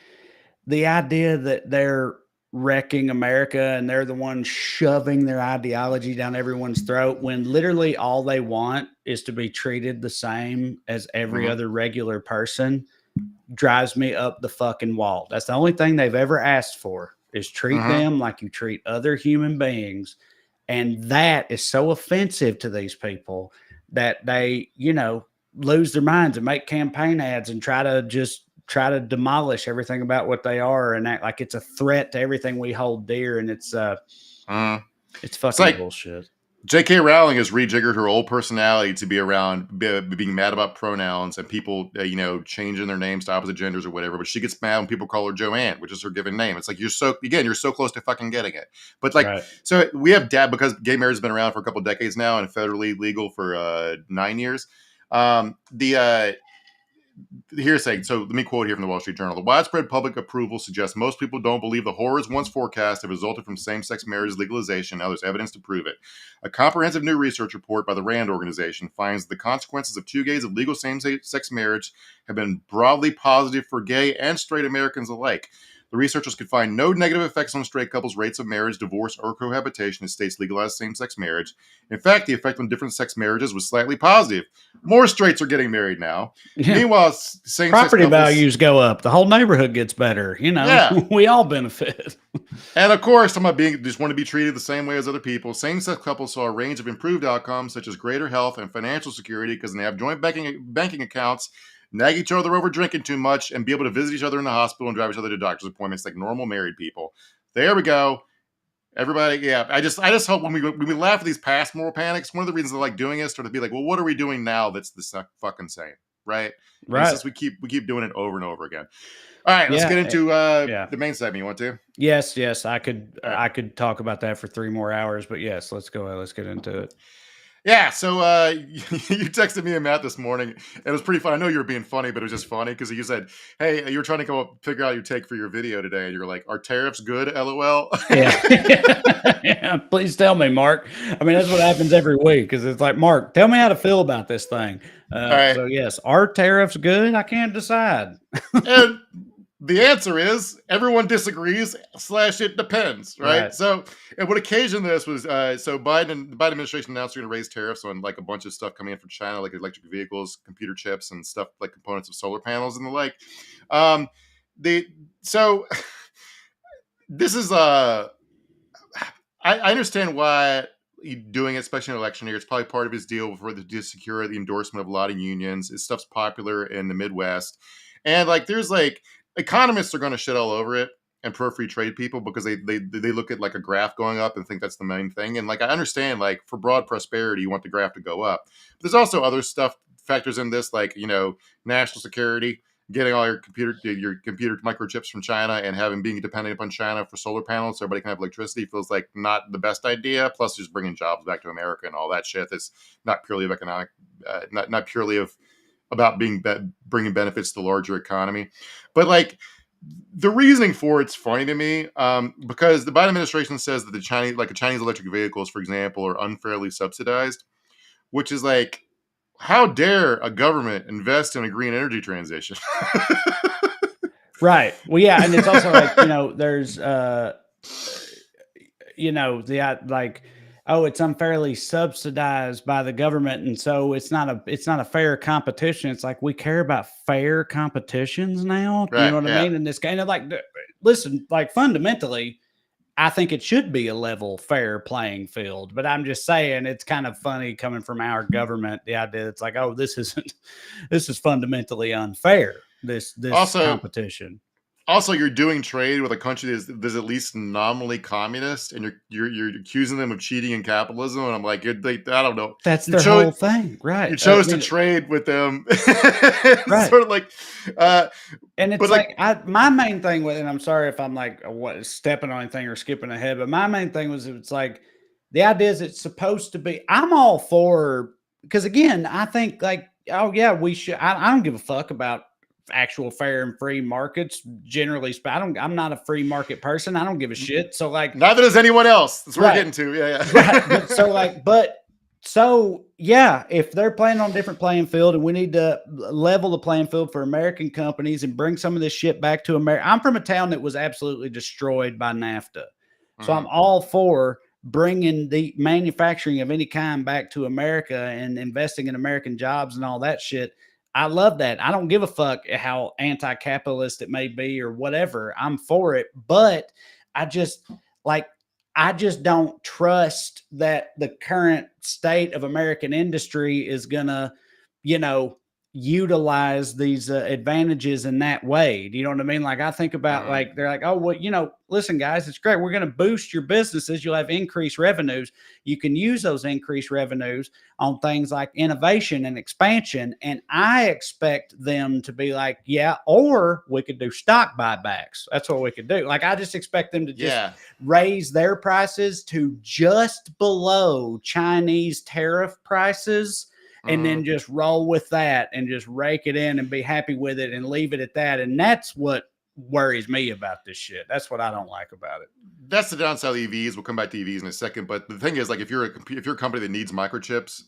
[SPEAKER 1] the idea that they're wrecking America and they're the ones shoving their ideology down everyone's throat when literally all they want is to be treated the same as every other regular person drives me up the fucking wall. That's the only thing they've ever asked for, is treat them like you treat other human beings. And that is so offensive to these people that they, lose their minds and make campaign ads and try to demolish everything about what they are and act like it's a threat to everything we hold dear. And it's fucking bullshit.
[SPEAKER 2] J.K. Rowling has rejiggered her old personality to be around being mad about pronouns and people, changing their names to opposite genders or whatever. But she gets mad when people call her Joanne, which is her given name. It's like, you're so close to fucking getting it. But so we have because gay marriage has been around for a couple of decades now and federally legal for 9 years. Here's saying, so let me quote here from the Wall Street Journal. The widespread public approval suggests most people don't believe the horrors once forecast have resulted from same-sex marriage legalization. Now there's evidence to prove it. A comprehensive new research report by the RAND organization finds the consequences of 2 decades of legal same-sex marriage have been broadly positive for gay and straight Americans alike. The researchers could find no negative effects on straight couples' rates of marriage, divorce, or cohabitation as states legalized same-sex marriage. In fact, the effect on different-sex marriages was slightly positive. More straights are getting married now.
[SPEAKER 1] Yeah.
[SPEAKER 2] Meanwhile, same-sex
[SPEAKER 1] Property
[SPEAKER 2] couples,
[SPEAKER 1] values go up. The whole neighborhood gets better.
[SPEAKER 2] Yeah.
[SPEAKER 1] We all benefit.
[SPEAKER 2] And of course, just want to be treated the same way as other people. Same-sex couples saw a range of improved outcomes, such as greater health and financial security, because they have joint banking accounts, nag each other over drinking too much, and be able to visit each other in the hospital and drive each other to doctor's appointments like normal married people. There we go. Everybody, yeah. I just hope when we laugh at these past moral panics, one of the reasons I like doing is to be like, well, what are we doing now that's the fucking same, right?
[SPEAKER 1] Right.
[SPEAKER 2] Since we keep doing it over and over again. All right, let's get into the main segment. You want to?
[SPEAKER 1] Yes. I could talk about that for 3 more hours, but yes, let's go ahead. Let's get into it.
[SPEAKER 2] Yeah, so you texted me and Matt this morning. It was pretty fun. I know you were being funny, but it was just funny because you said, hey, you were trying to figure out your take for your video today. And you're like, are tariffs good, LOL?
[SPEAKER 1] Yeah. Yeah, please tell me, Mark. I mean, that's what happens every week because it's like, Mark, tell me how to feel about this thing.
[SPEAKER 2] Right.
[SPEAKER 1] So, yes, are tariffs good? I can't decide.
[SPEAKER 2] And the answer is everyone disagrees / it depends, right? So, and what occasioned this was, the Biden administration announced they're going to raise tariffs on like a bunch of stuff coming in from China, like electric vehicles, computer chips, and stuff like components of solar panels and the like. This is I understand why he's doing it, especially in election year. It's probably part of his deal to secure the endorsement of a lot of unions. His stuff's popular in the Midwest, and like there's like. Economists are going to shit all over it and pro-free trade people because they look at like a graph going up and think that's the main thing. And like I understand, like for broad prosperity, you want the graph to go up. But there's also other stuff factors in this, like national security, getting all your computer microchips from China and being dependent upon China for solar panels so everybody can have electricity feels like not the best idea. Plus, just bringing jobs back to America and all that shit. That's not purely of economic, not purely about bringing benefits to the larger economy. But like the reasoning for it's funny to me because the Biden administration says that the Chinese electric vehicles, for example, are unfairly subsidized, which is like, how dare a government invest in a green energy transition?
[SPEAKER 1] Right. Well, yeah. And it's also like, there's, it's unfairly subsidized by the government. And so it's not a fair competition. It's like, we care about fair competitions now.
[SPEAKER 2] Right,
[SPEAKER 1] You know what I mean? And this kind of like, listen, like fundamentally, I think it should be a level, fair playing field. But I'm just saying it's kind of funny coming from our government. The idea it's like, oh, this is fundamentally unfair. This
[SPEAKER 2] Also,
[SPEAKER 1] competition.
[SPEAKER 2] Also, you're doing trade with a country that's at least nominally communist, and you're accusing them of cheating in capitalism. And I'm like, I don't know.
[SPEAKER 1] That's their whole thing, right?
[SPEAKER 2] You chose to trade with them,
[SPEAKER 1] Right?
[SPEAKER 2] Sort of like,
[SPEAKER 1] and it's like my main thing with, and I'm sorry if I'm like stepping on anything or skipping ahead, but my main thing was it's like the idea is it's supposed to be. I'm all for because again, I think like, oh yeah, we should. I don't give a fuck about actual fair and free markets generally. I'm not a free market person. I don't give a shit. So like,
[SPEAKER 2] neither does anyone else. That's what
[SPEAKER 1] right.
[SPEAKER 2] we're getting to. Yeah.
[SPEAKER 1] Right. So yeah, if they're playing on a different playing field and we need to level the playing field for American companies and bring some of this shit back to America. I'm from a town that was absolutely destroyed by NAFTA. So I'm all for bringing the manufacturing of any kind back to America and investing in American jobs and all that shit. I love that. I don't give a fuck how anti-capitalist it may be or whatever. I'm for it. But I just don't trust that the current state of American industry is going to, utilize these advantages in that way. Do you know what I mean? Like I think about like, they're like, oh, well, listen guys, it's great. We're going to boost your businesses. You'll have increased revenues. You can use those increased revenues on things like innovation and expansion. And I expect them to be like, yeah, or we could do stock buybacks. That's what we could do. Like, I just expect them to just raise their prices to just below Chinese tariff prices. And then just roll with that and just rake it in and be happy with it and leave it at that. And that's what worries me about this shit. That's what I don't like about it.
[SPEAKER 2] That's the downside of EVs. We'll come back to EVs in a second. But the thing is, like, if you're a company that needs microchips,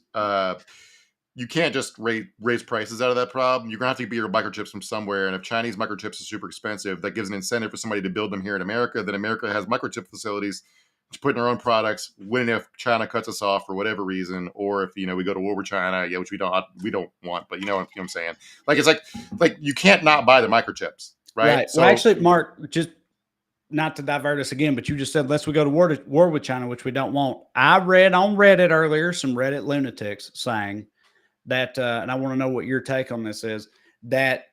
[SPEAKER 2] you can't just raise prices out of that problem. You're gonna have to get your microchips from somewhere, and if Chinese microchips are super expensive, that gives an incentive for somebody to build them here in America. Then America has microchip facilities to put in our own products. When if China cuts us off for whatever reason, or if we go to war with China, which we don't want, but you know what I'm saying? Like it's like you can't not buy the microchips, right?
[SPEAKER 1] So, well, actually, Mark, just not to divert us again, but you just said let's we go to war with China, which we don't want. I read on Reddit earlier some Reddit lunatics saying that, and I want to know what your take on this is, that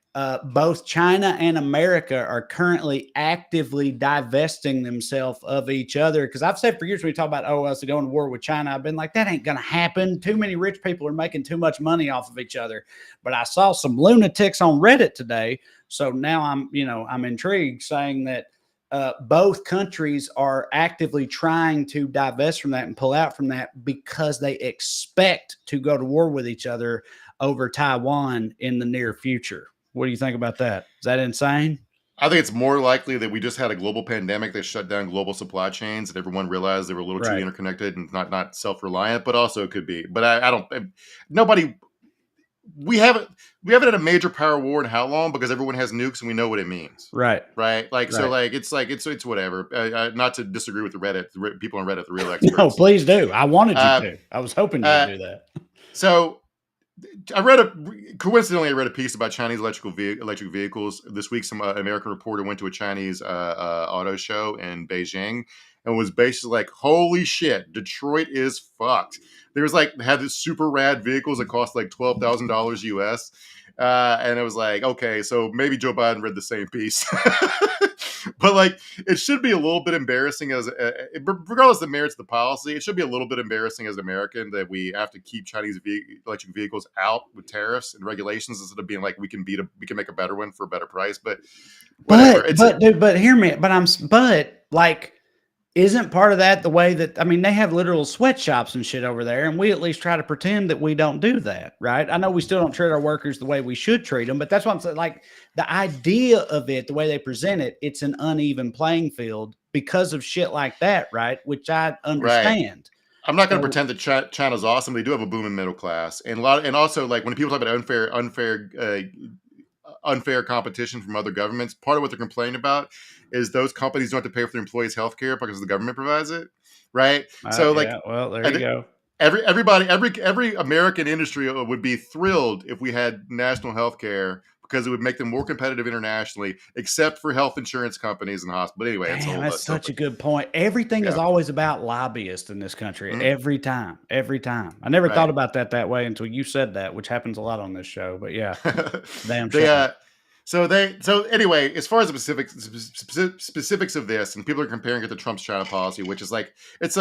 [SPEAKER 1] both China and America are currently actively divesting themselves of each other. Because I've said for years when we talk about, us going to war with China, I've been like, that ain't going to happen. Too many rich people are making too much money off of each other. But I saw some lunatics on Reddit today. So now I'm intrigued, saying that both countries are actively trying to divest from that and pull out from that because they expect to go to war with each other over Taiwan in the near future. What do you think about that? Is that insane?
[SPEAKER 2] I think it's more likely that we just had a global pandemic that shut down global supply chains, and everyone realized they were a little too interconnected and not self-reliant, but also it could be. But I don't. Nobody. We haven't had a major power war in how long? Because everyone has nukes and we know what it means.
[SPEAKER 1] Right.
[SPEAKER 2] So it's whatever. Not to disagree with the people on Reddit, the real experts.
[SPEAKER 1] No, please do. I wanted you to. I was hoping you'd do that.
[SPEAKER 2] So I coincidentally read a piece about Chinese electric vehicles this week. Some American reporter went to a Chinese auto show in Beijing and was basically like, holy shit, Detroit is fucked. There's had this super rad vehicles that cost like $12,000 US. And it was like, okay, so maybe Joe Biden read the same piece. But it should be a little bit embarrassing regardless of the merits of the policy, it should be a little bit embarrassing as an American that we have to keep Chinese electric vehicles out with tariffs and regulations instead of being like, we can make a better one for a better price. But hear me.
[SPEAKER 1] Isn't part of that the way that, they have literal sweatshops and shit over there, and we at least try to pretend that we don't do that, right? I know we still don't treat our workers the way we should treat them, but that's what I'm saying. The idea of it, the way they present it, it's an uneven playing field because of shit like that, right? Which I understand.
[SPEAKER 2] Right. I'm not going to pretend that China's awesome. They do have a booming middle class, and also when people talk about unfair competition from other governments, part of what they're complaining about is those companies don't have to pay for their employees' health care because the government provides it, right?
[SPEAKER 1] There you go.
[SPEAKER 2] Every American industry would be thrilled if we had national health care because it would make them more competitive internationally, except for health insurance companies and hospitals. Anyway,
[SPEAKER 1] that's such a good point. Everything is always about lobbyists in this country. Every time. I never thought about that way until you said that, which happens a lot on this show. But yeah, damn sure.
[SPEAKER 2] So anyway, as far as the specifics of this, and people are comparing it to Trump's China policy, which is it's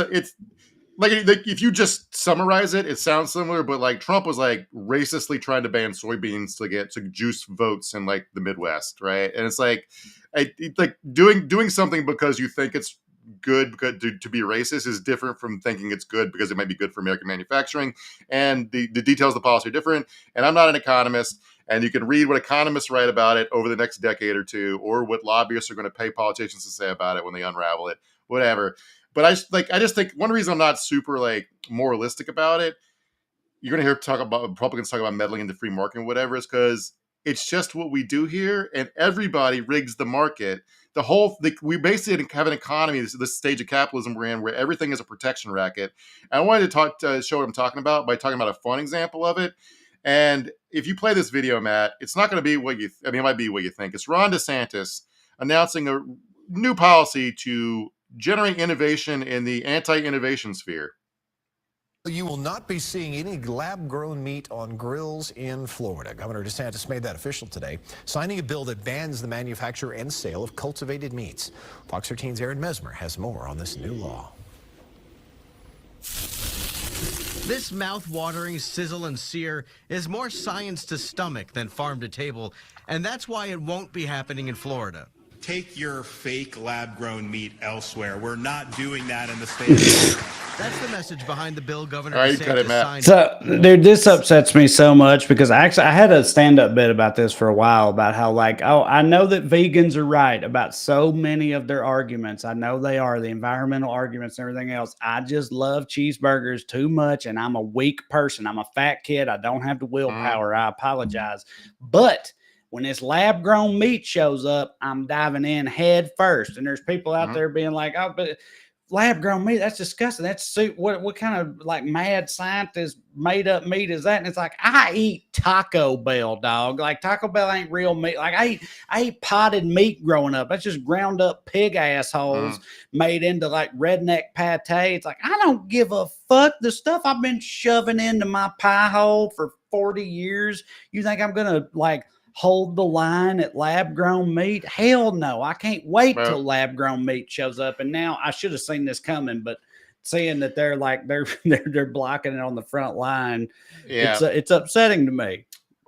[SPEAKER 2] if you just summarize it, it sounds similar, but Trump was racistly trying to ban soybeans to juice votes in the Midwest, right? And it's doing something because you think it's good to be racist is different from thinking it's good because it might be good for American manufacturing, and the details of the policy are different. And I'm not an economist, and you can read what economists write about it over the next decade or two, or what lobbyists are going to pay politicians to say about it when they unravel it, whatever. But I just think one reason I'm not super moralistic about it, you're going to hear Republicans talk about meddling in the free market and whatever, is because it's just what we do here, and everybody rigs the market. We basically have an economy, this stage of capitalism we're in, where everything is a protection racket. And I wanted to show what I'm talking about by talking about a fun example of it. And if you play this video, Matt, it's not going to be it might be what you think. It's Ron DeSantis announcing a new policy to generate innovation in the anti-innovation sphere.
[SPEAKER 7] You will not be seeing any lab-grown meat on grills in Florida. Governor DeSantis made that official today, signing a bill that bans the manufacture and sale of cultivated meats. Fox 13's Aaron Mesmer has more on this new law.
[SPEAKER 11] This mouth-watering sizzle and sear is more science to stomach than farm to table, and that's why it won't be happening in Florida.
[SPEAKER 12] Take your fake lab-grown meat elsewhere. We're not doing that in the state of Florida.
[SPEAKER 11] That's the message behind the bill Governor
[SPEAKER 2] All right, cut it,
[SPEAKER 11] DeSantis
[SPEAKER 2] Matt.
[SPEAKER 11] signed.
[SPEAKER 1] So, dude, this upsets me so much because I had a stand-up bit about this for a while about how, like, oh, I know that vegans are right about so many of their arguments. I know they are, the environmental arguments and everything else. I just love cheeseburgers too much, and I'm a weak person. I'm a fat kid. I don't have the willpower. I apologize. But when this lab-grown meat shows up, I'm diving in head first. And there's people out there being like, oh, but lab-grown meat, that's disgusting. That's what kind of like mad scientist made up meat is that? And it's like, I eat Taco Bell, dog. Like Taco Bell ain't real meat. Like I ate potted meat growing up. That's just ground up pig assholes made into like redneck pate. It's like, I don't give a fuck. The stuff I've been shoving into my pie hole for 40 years. You think I'm gonna like hold the line at lab-grown meat? Hell no. I can't wait till lab-grown meat shows up. And now I should have seen this coming, but seeing that they're like they're blocking it on the front line, it's upsetting to me.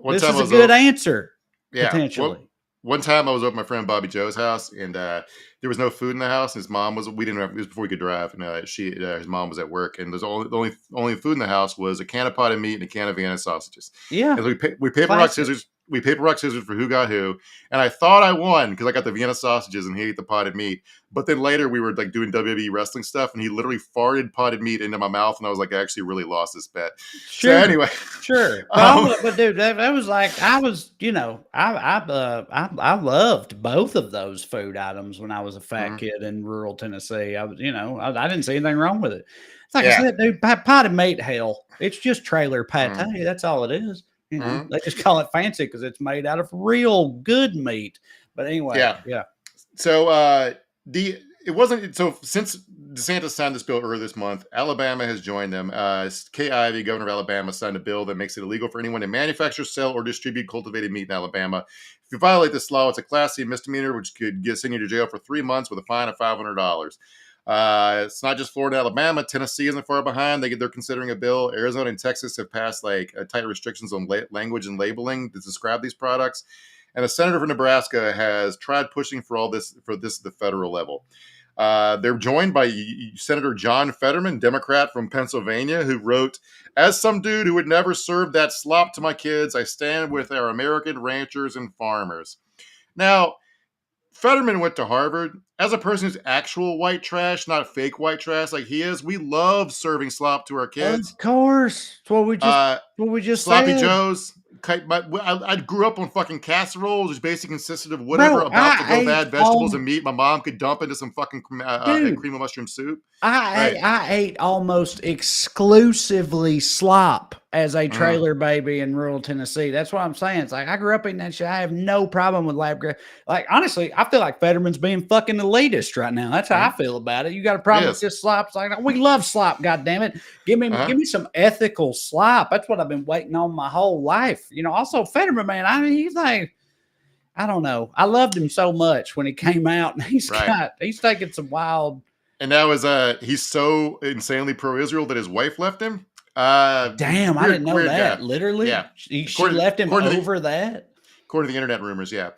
[SPEAKER 1] This is a good answer, potentially.
[SPEAKER 2] One time I was over at my friend Bobby Joe's house, and there was no food in the house. His mom was. We didn't have. It was before we could drive, and his mom was at work, and the only food in the house was a can of potted meat and a can of Vienna sausages.
[SPEAKER 1] Yeah,
[SPEAKER 2] and we paper rock scissors. We paper rock scissors for who got who, and I thought I won because I got the Vienna sausages and he ate the potted meat. But then later we were like doing WWE wrestling stuff, and he literally farted potted meat into my mouth, and I was like, I actually really lost this bet.
[SPEAKER 1] Sure.
[SPEAKER 2] So anyway,
[SPEAKER 1] sure. But dude, that was like I was, I loved both of those food items when I was a fat kid in rural Tennessee. I was, I didn't see anything wrong with it. It's like I said, dude, potted meat, hell, it's just trailer pate. That's all it is. They just call it fancy because it's made out of real good meat. But anyway, yeah.
[SPEAKER 2] So it wasn't so since DeSantis signed this bill earlier this month, Alabama has joined them. Kay Ivey, governor of Alabama, signed a bill that makes it illegal for anyone to manufacture, sell, or distribute cultivated meat in Alabama. If you violate this law, it's a Class C misdemeanor, which could send you to jail for 3 months with a fine of $500. It's not just Florida, Alabama. Tennessee isn't far behind. They're considering a bill. Arizona and Texas have passed like tight restrictions on language and labeling to describe these products. And a senator from Nebraska has tried pushing for this at the federal level. They're joined by Senator John Fetterman, Democrat from Pennsylvania, who wrote, "As some dude who would never serve that slop to my kids, I stand with our American ranchers and farmers." Now, Fetterman went to Harvard. As a person who's actual white trash, not fake white trash like he is, we love serving slop to our kids.
[SPEAKER 1] Of course. It's what we just
[SPEAKER 2] Sloppy
[SPEAKER 1] said.
[SPEAKER 2] Joe's. I grew up on fucking casseroles, which basically consisted of whatever about to go bad vegetables and meat my mom could dump into some fucking cream of mushroom soup.
[SPEAKER 1] I ate almost exclusively slop as a trailer baby in rural Tennessee. That's what I'm saying. It's like I grew up eating that shit. I have no problem with lab grown. Like honestly, I feel like Fetterman's being fucking elitist right now. That's how I feel about it. You got a problem with this slop? It's like we love slop. God damn it, give me some ethical slop. That's what I've been waiting on my whole life. Also Fetterman, man. He's like, I don't know. I loved him so much when he came out, and he's taking some wild.
[SPEAKER 2] And that was he's so insanely pro-Israel that his wife left him.
[SPEAKER 1] Damn, I didn't know that.
[SPEAKER 2] Guy.
[SPEAKER 1] Literally, she left him over that.
[SPEAKER 2] According to the internet rumors, yeah.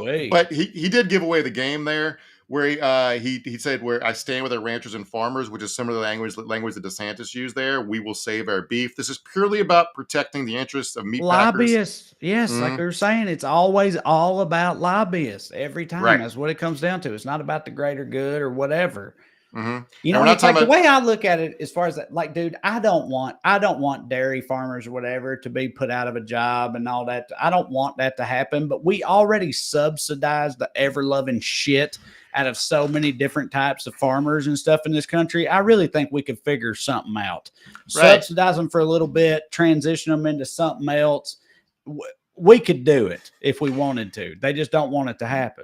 [SPEAKER 1] Wait.
[SPEAKER 2] But he did give away the game there, where he said, "Where I stand with our ranchers and farmers," which is similar to the language that DeSantis used there. We will save our beef. This is purely about protecting the interests of meat
[SPEAKER 1] lobbyists. Yes, like they were saying, it's always all about lobbyists every time.
[SPEAKER 2] Right.
[SPEAKER 1] That's what it comes down to. It's not about the greater good or whatever.
[SPEAKER 2] It's
[SPEAKER 1] like the way I look at it, as far as that, like, dude, I don't want dairy farmers or whatever to be put out of a job and all that. I don't want that to happen. But we already subsidize the ever-loving shit out of so many different types of farmers and stuff in this country. I really think we could figure something out. Subsidize them for a little bit, transition them into something else. We could do it if we wanted to. They just don't want it to happen.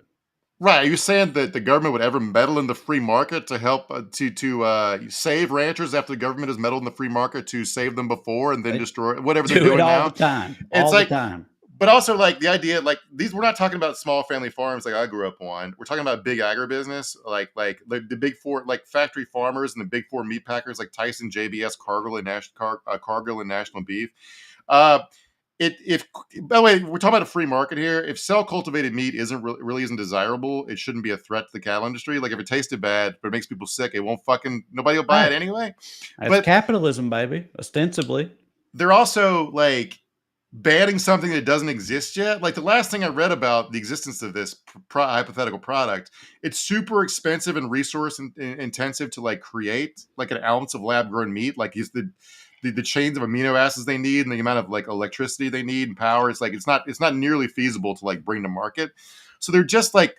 [SPEAKER 2] Right. Are you saying that the government would ever meddle in the free market to help to save ranchers after the government has meddled in the free market to save them before and then destroy whatever they're doing now?
[SPEAKER 1] All the time.
[SPEAKER 2] It's
[SPEAKER 1] all the time.
[SPEAKER 2] But also, like, the idea, like, we're not talking about small family farms like I grew up on. We're talking about big agribusiness, like the big four, like factory farmers and the big four meat packers like Tyson, JBS, Cargill, and National Beef. if by the way, we're talking about a free market here. If cell cultivated meat really isn't desirable, it shouldn't be a threat to the cattle industry. Like if it tasted bad but it makes people sick, it won't nobody will buy it anyway.
[SPEAKER 1] That's
[SPEAKER 2] but
[SPEAKER 1] capitalism, baby, ostensibly.
[SPEAKER 2] They're also like banning something that doesn't exist yet. Like the last thing I read about the existence of this hypothetical product, it's super expensive and resource intensive to like create like an ounce of lab grown meat. Like is the chains of amino acids they need and the amount of like electricity they need and power. It's like, it's not nearly feasible to like bring to market. So they're just like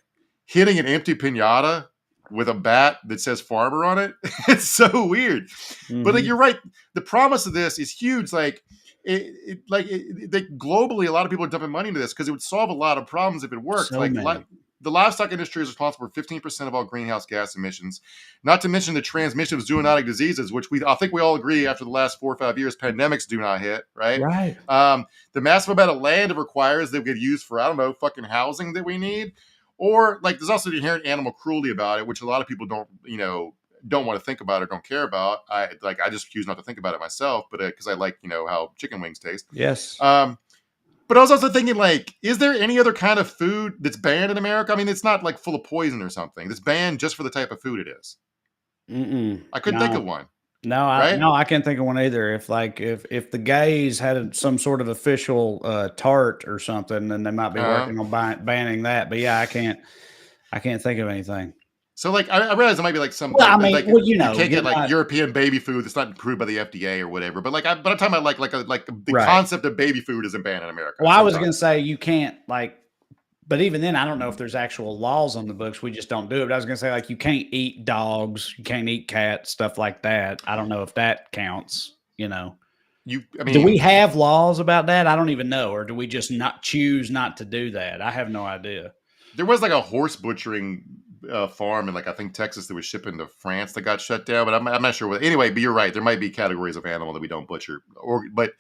[SPEAKER 2] hitting an empty pinata with a bat that says farmer on it. It's so weird. But like, you're right. The promise of this is huge. Like globally, a lot of people are dumping money into this because it would solve a lot of problems if it worked.
[SPEAKER 1] So many.
[SPEAKER 2] The livestock industry is responsible for 15% of all greenhouse gas emissions, not to mention the transmission of zoonotic diseases, which I think we all agree after the last 4 or 5 years, pandemics do not hit, right?
[SPEAKER 1] Right.
[SPEAKER 2] The massive amount of land it requires that we get used for, I don't know, fucking housing that we need. Or like there's also the inherent animal cruelty about it, which a lot of people don't want to think about or don't care about. I just choose not to think about it myself, but because I like, how chicken wings taste.
[SPEAKER 1] Yes.
[SPEAKER 2] But I was also thinking, like, is there any other kind of food that's banned in America? I mean, it's not like full of poison or something. It's banned just for the type of food it is. I couldn't think of one.
[SPEAKER 1] No, I can't think of one either. If the gays had some sort of official tart or something, then they might be working on banning that. But yeah, I can't think of anything.
[SPEAKER 2] So like, I realize it might be like some.
[SPEAKER 1] Well,
[SPEAKER 2] you can't get like European baby food that's not approved by the FDA or whatever. But I'm talking about like the concept of baby food isn't banned in America.
[SPEAKER 1] Well, I was going to say you can't but even then, I don't know if there's actual laws on the books. We just don't do it. But I was going to say like you can't eat dogs, you can't eat cats, stuff like that. I don't know if that counts. Do we have laws about that? I don't even know, or do we just not choose not to do that? I have no idea. There
[SPEAKER 2] was like a horse butchering farm in like I think Texas that was shipping to France that got shut down, but I'm not sure what. Anyway, but you're right. There might be categories of animal that we don't butcher, but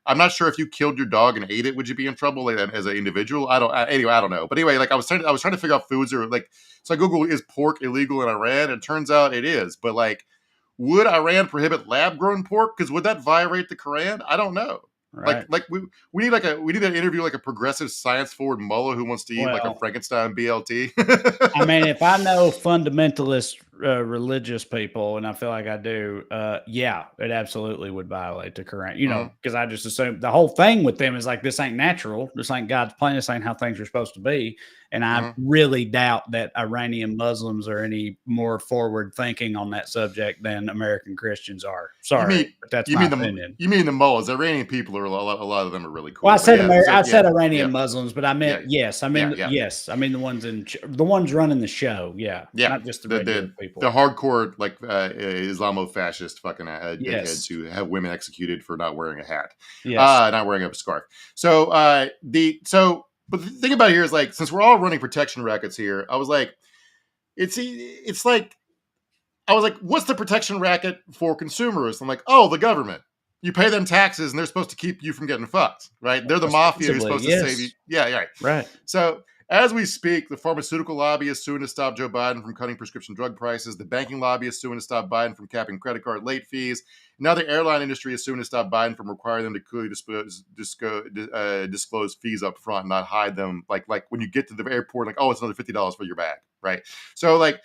[SPEAKER 2] I'm not sure if you killed your dog and ate it, would you be in trouble as an individual? I don't know. But anyway, like I was trying to figure out foods or like, so I Googled, is pork illegal in Iran? And it turns out it is. But like, would Iran prohibit lab grown pork? Because would that violate the Quran? I don't know. Right. Like we need to interview like a progressive science forward mullah who wants to eat like a Frankenstein BLT.
[SPEAKER 1] I mean, if I know fundamentalist religious people, and I feel like I do, yeah, it absolutely would violate the Quran. Because I just assume the whole thing with them is like, this ain't natural. This ain't God's plan. This ain't how things are supposed to be. And I really doubt that Iranian Muslims are any more forward thinking on that subject than American Christians are. Sorry, but that's my opinion.
[SPEAKER 2] You mean the mullahs? Iranian people are a lot of them are really cool.
[SPEAKER 1] Well, I said I said Iranian Muslims, but I meant yes. I mean yes. I mean the ones running the show. Yeah, not just the regular people.
[SPEAKER 2] The hardcore like Islamo-fascist fucking dickheads who have women executed for not wearing a hat, not wearing a scarf. But the thing about it here is like, since we're all running protection rackets here, I was like, it's like, I was like, what's the protection racket for consumers? I'm like, oh, the government. You pay them taxes and they're supposed to keep you from getting fucked, right? They're the mafia who's supposed to save you. Yeah,
[SPEAKER 1] right.
[SPEAKER 2] So as we speak, the pharmaceutical lobby is suing to stop Joe Biden from cutting prescription drug prices. The banking lobby is suing to stop Biden from capping credit card late fees. Now the airline industry is suing to stop Biden from requiring them to clearly disclose fees up front, not hide them. Like when you get to the airport, like, oh, it's another $50 for your bag, right? So like,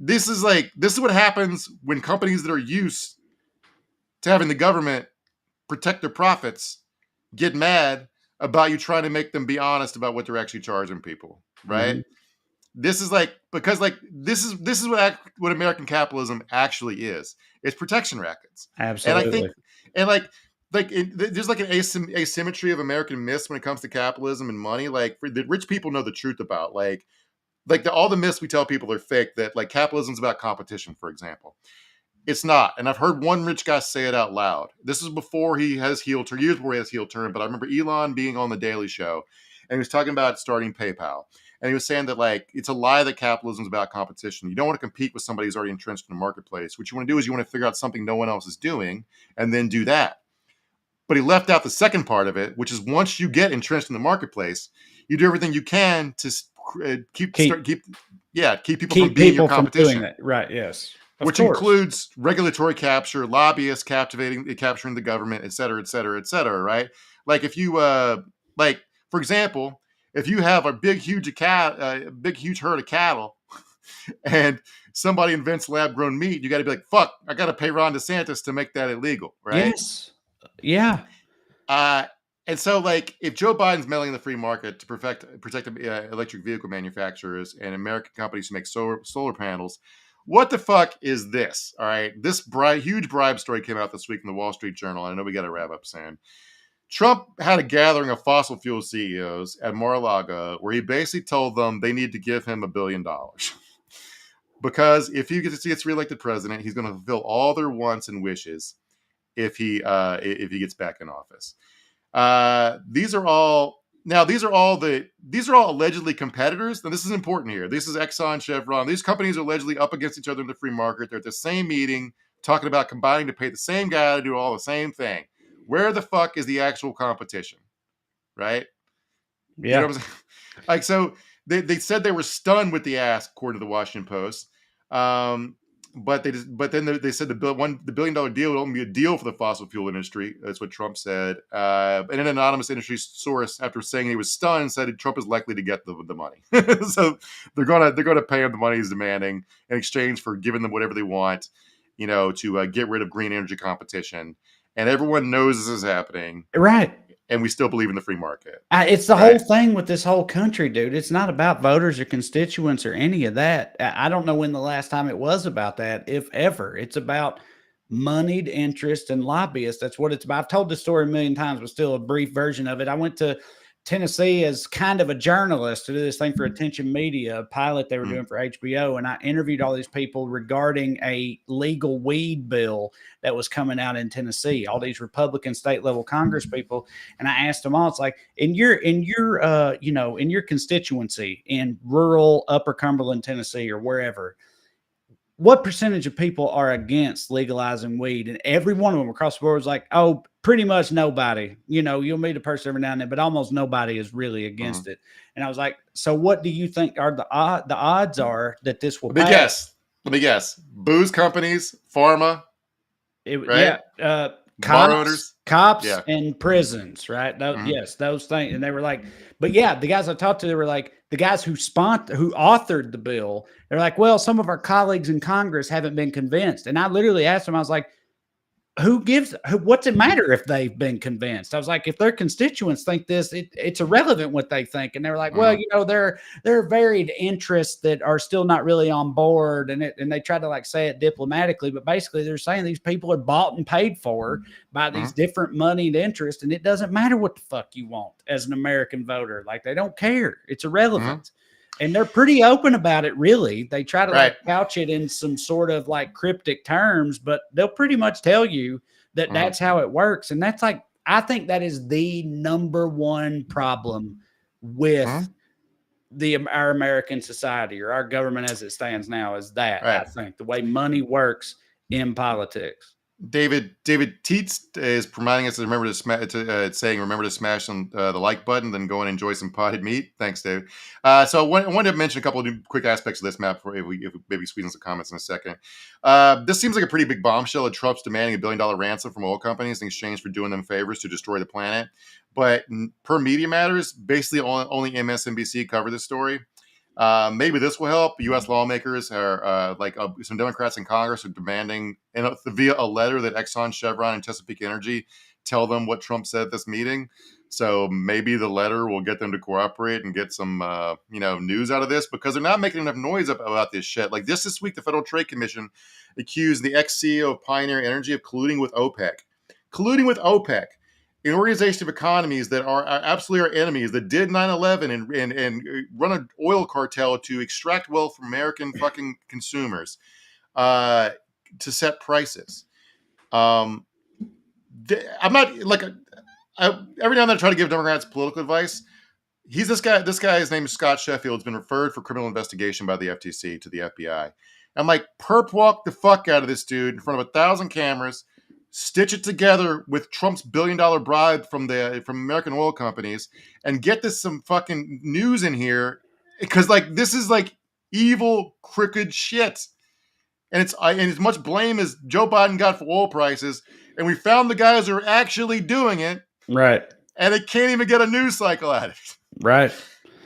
[SPEAKER 2] this is what happens when companies that are used to having the government protect their profits get mad about you trying to make them be honest about what they're actually charging people, right? This is like, because like this is what American capitalism actually is. It's protection rackets.
[SPEAKER 1] Absolutely.
[SPEAKER 2] And I think there's like an asymmetry of American myths when it comes to capitalism and money. Like the rich people know the truth about all the myths we tell people are fake. That like capitalism is about competition, for example. It's not. And I've heard one rich guy say it out loud. This is before he has heel turn, years before he has heel turn. But I remember Elon being on the Daily Show and he was talking about starting PayPal. And he was saying that like, it's a lie that capitalism is about competition. You don't want to compete with somebody who's already entrenched in the marketplace. What you want to do is you want to figure out something no one else is doing and then do that. But he left out the second part of it, which is once you get entrenched in the marketplace, you do everything you can to keep people from being your competition.
[SPEAKER 1] From doing that. Right. Yes.
[SPEAKER 2] Which includes regulatory capture, lobbyists capturing the government, et cetera, right? Like if you like for example, if you have a big huge herd of cattle, and somebody invents lab grown meat, you got to be like, fuck, I got to pay Ron DeSantis to make that illegal, right?
[SPEAKER 1] Yes. Yeah.
[SPEAKER 2] And so, like, if Joe Biden's meddling in the free market to protect electric vehicle manufacturers and American companies who make solar panels, what the fuck is this? All right, this huge bribe story came out this week in the Wall Street Journal. I know we got to wrap up soon. Trump had a gathering of fossil fuel CEOs at Mar-a-Lago where he basically told them they need to give him $1 billion. Because if he gets reelected president, he's going to fulfill all their wants and wishes if he gets back in office. These are all allegedly competitors. Now, this is important here. This is Exxon, Chevron. These companies are allegedly up against each other in the free market. They're at the same meeting talking about combining to pay the same guy to do all the same thing. Where the fuck is the actual competition? Right?
[SPEAKER 1] Yeah.
[SPEAKER 2] You know what I'm saying? Like, so they said they were stunned with the ask, according to the Washington Post. But then they said the $1 billion deal would only be a deal for the fossil fuel industry. That's what Trump said. And an anonymous industry source, after saying he was stunned, said Trump is likely to get the money. So they're gonna pay him the money he's demanding in exchange for giving them whatever they want, to get rid of green energy competition. And everyone knows this is happening,
[SPEAKER 1] Right.
[SPEAKER 2] and we still believe in the free market.
[SPEAKER 1] It's the whole thing with this whole country, dude. It's not about voters or constituents or any of that. I don't know when the last time it was about that, if ever. It's about moneyed interest and lobbyists. That's what it's about. I've told this story a million times, but still a brief version of it. I went to Tennessee as kind of a journalist to do this thing for Attention Media, a pilot they were doing for HBO. And I interviewed all these people regarding a legal weed bill that was coming out in Tennessee, all these Republican state level Congress people. And I asked them all, it's like, in your constituency in rural Upper Cumberland, Tennessee, or wherever, what percentage of people are against legalizing weed? And every one of them across the board was like, oh, pretty much nobody. You'll meet a person every now and then, but almost nobody is really against it. And I was like, so what do you think are the odds are that this will pass?
[SPEAKER 2] Let me guess. Booze companies, pharma, right?
[SPEAKER 1] Yeah.
[SPEAKER 2] Bar owners.
[SPEAKER 1] Cops
[SPEAKER 2] Yeah.
[SPEAKER 1] and prisons, right? Yes, those things. And they were like, but yeah, the guys I talked to, they were like, the guys who authored the bill, they're like, well, some of our colleagues in Congress haven't been convinced. And I literally asked them, I was like, what's it matter if they've been convinced? I was like, if their constituents think this, it's irrelevant what they think. And they were like, well, there are varied interests that are still not really on board. And they try to like say it diplomatically, but basically they're saying these people are bought and paid for by these different moneyed interests. And it doesn't matter what the fuck you want as an American voter. Like, they don't care. It's irrelevant. And they're pretty open about it, really. They try to like couch it in some sort of like cryptic terms, but they'll pretty much tell you that that's how it works. And that's like, I think that is the number one problem with our American society or our government as it stands now, is that I think the way money works in politics.
[SPEAKER 2] David Teets is reminding us to remember to smash on the like button, then go and enjoy some potted meat. Thanks, David. So I wanted to mention a couple of quick aspects of this map before we maybe squeeze in some comments in a second. This seems like a pretty big bombshell. Trump's demanding $1 billion ransom from oil companies in exchange for doing them favors to destroy the planet. But per Media Matters, basically only MSNBC covered this story. Maybe this will help. U.S. lawmakers are some Democrats in Congress are demanding via a letter that Exxon, Chevron, and Chesapeake Energy tell them what Trump said at this meeting. So maybe the letter will get them to cooperate and get some news out of this, because they're not making enough noise about this shit. Like this week, the Federal Trade Commission accused the ex-CEO of Pioneer Energy of colluding with OPEC. An organization of economies that are absolutely our enemies, that did 9/11 and run an oil cartel to extract wealth from American fucking consumers to set prices. I'm not like every now and then I try to give Democrats political advice. This guy's name is Scott Sheffield. Has been referred for criminal investigation by the FTC to the FBI. I'm like, perp walk the fuck out of this dude in front of 1,000 cameras. Stitch it together with Trump's $1 billion bribe from American oil companies, and get this some fucking news in here, because like this is like evil, crooked shit, and it's as much blame as Joe Biden got for oil prices, and we found the guys who are actually doing it.
[SPEAKER 1] Right.
[SPEAKER 2] and they can't even get a news cycle out of it.
[SPEAKER 1] Right.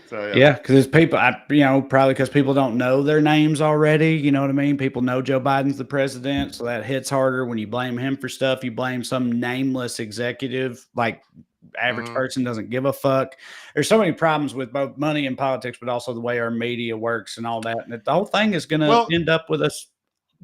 [SPEAKER 2] So
[SPEAKER 1] Yeah, because it's people, probably because people don't know their names already. You know what I mean? People know Joe Biden's the president, so that hits harder when you blame him for stuff. You blame some nameless executive, like average person doesn't give a fuck. There's so many problems with both money and politics, but also the way our media works and all that. And the whole thing is going to end up with us.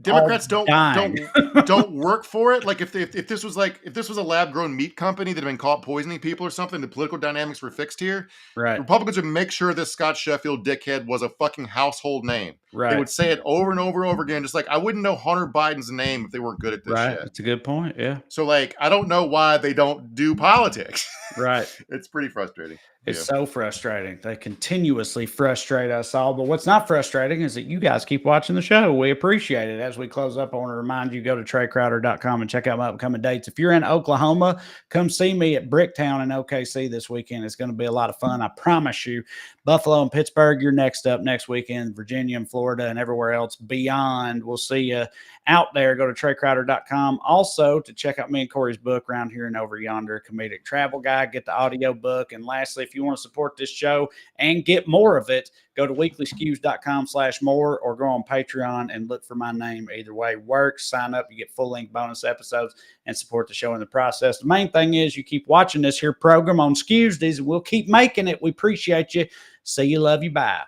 [SPEAKER 2] Democrats don't work for it. Like if this was a lab grown meat company that had been caught poisoning people or something, the political dynamics were fixed here.
[SPEAKER 1] Right.
[SPEAKER 2] Republicans would make sure this Scott Sheffield dickhead was a fucking household name.
[SPEAKER 1] Right.
[SPEAKER 2] They would say it over and over and over again. Just like I wouldn't know Hunter Biden's name if they weren't good at this shit.
[SPEAKER 1] That's a good point. Yeah.
[SPEAKER 2] So like I don't know why they don't do politics.
[SPEAKER 1] Right.
[SPEAKER 2] It's pretty frustrating.
[SPEAKER 1] It's so frustrating. They continuously frustrate us all. But what's not frustrating is that you guys keep watching the show. We appreciate it. As we close up, I want to remind you, go to TreyCrowder.com and check out my upcoming dates. If you're in Oklahoma, come see me at Bricktown in OKC this weekend. It's going to be a lot of fun. I promise you. Buffalo and Pittsburgh, you're next up next weekend. Virginia and Florida and everywhere else beyond. We'll see you out there. Go to TreyCrowder.com. Also, to check out me and Corey's book, Round Here and Over Yonder, Comedic Travel Guide. Get the audio book. And lastly, if you want to support this show and get more of it, go to weeklyskews.com/more or go on Patreon and look for my name. Either way works. Sign up. You get full-length bonus episodes and support the show in the process. The main thing is you keep watching this here program on Skews, and we'll keep making it. We appreciate you. See you. Love you. Bye.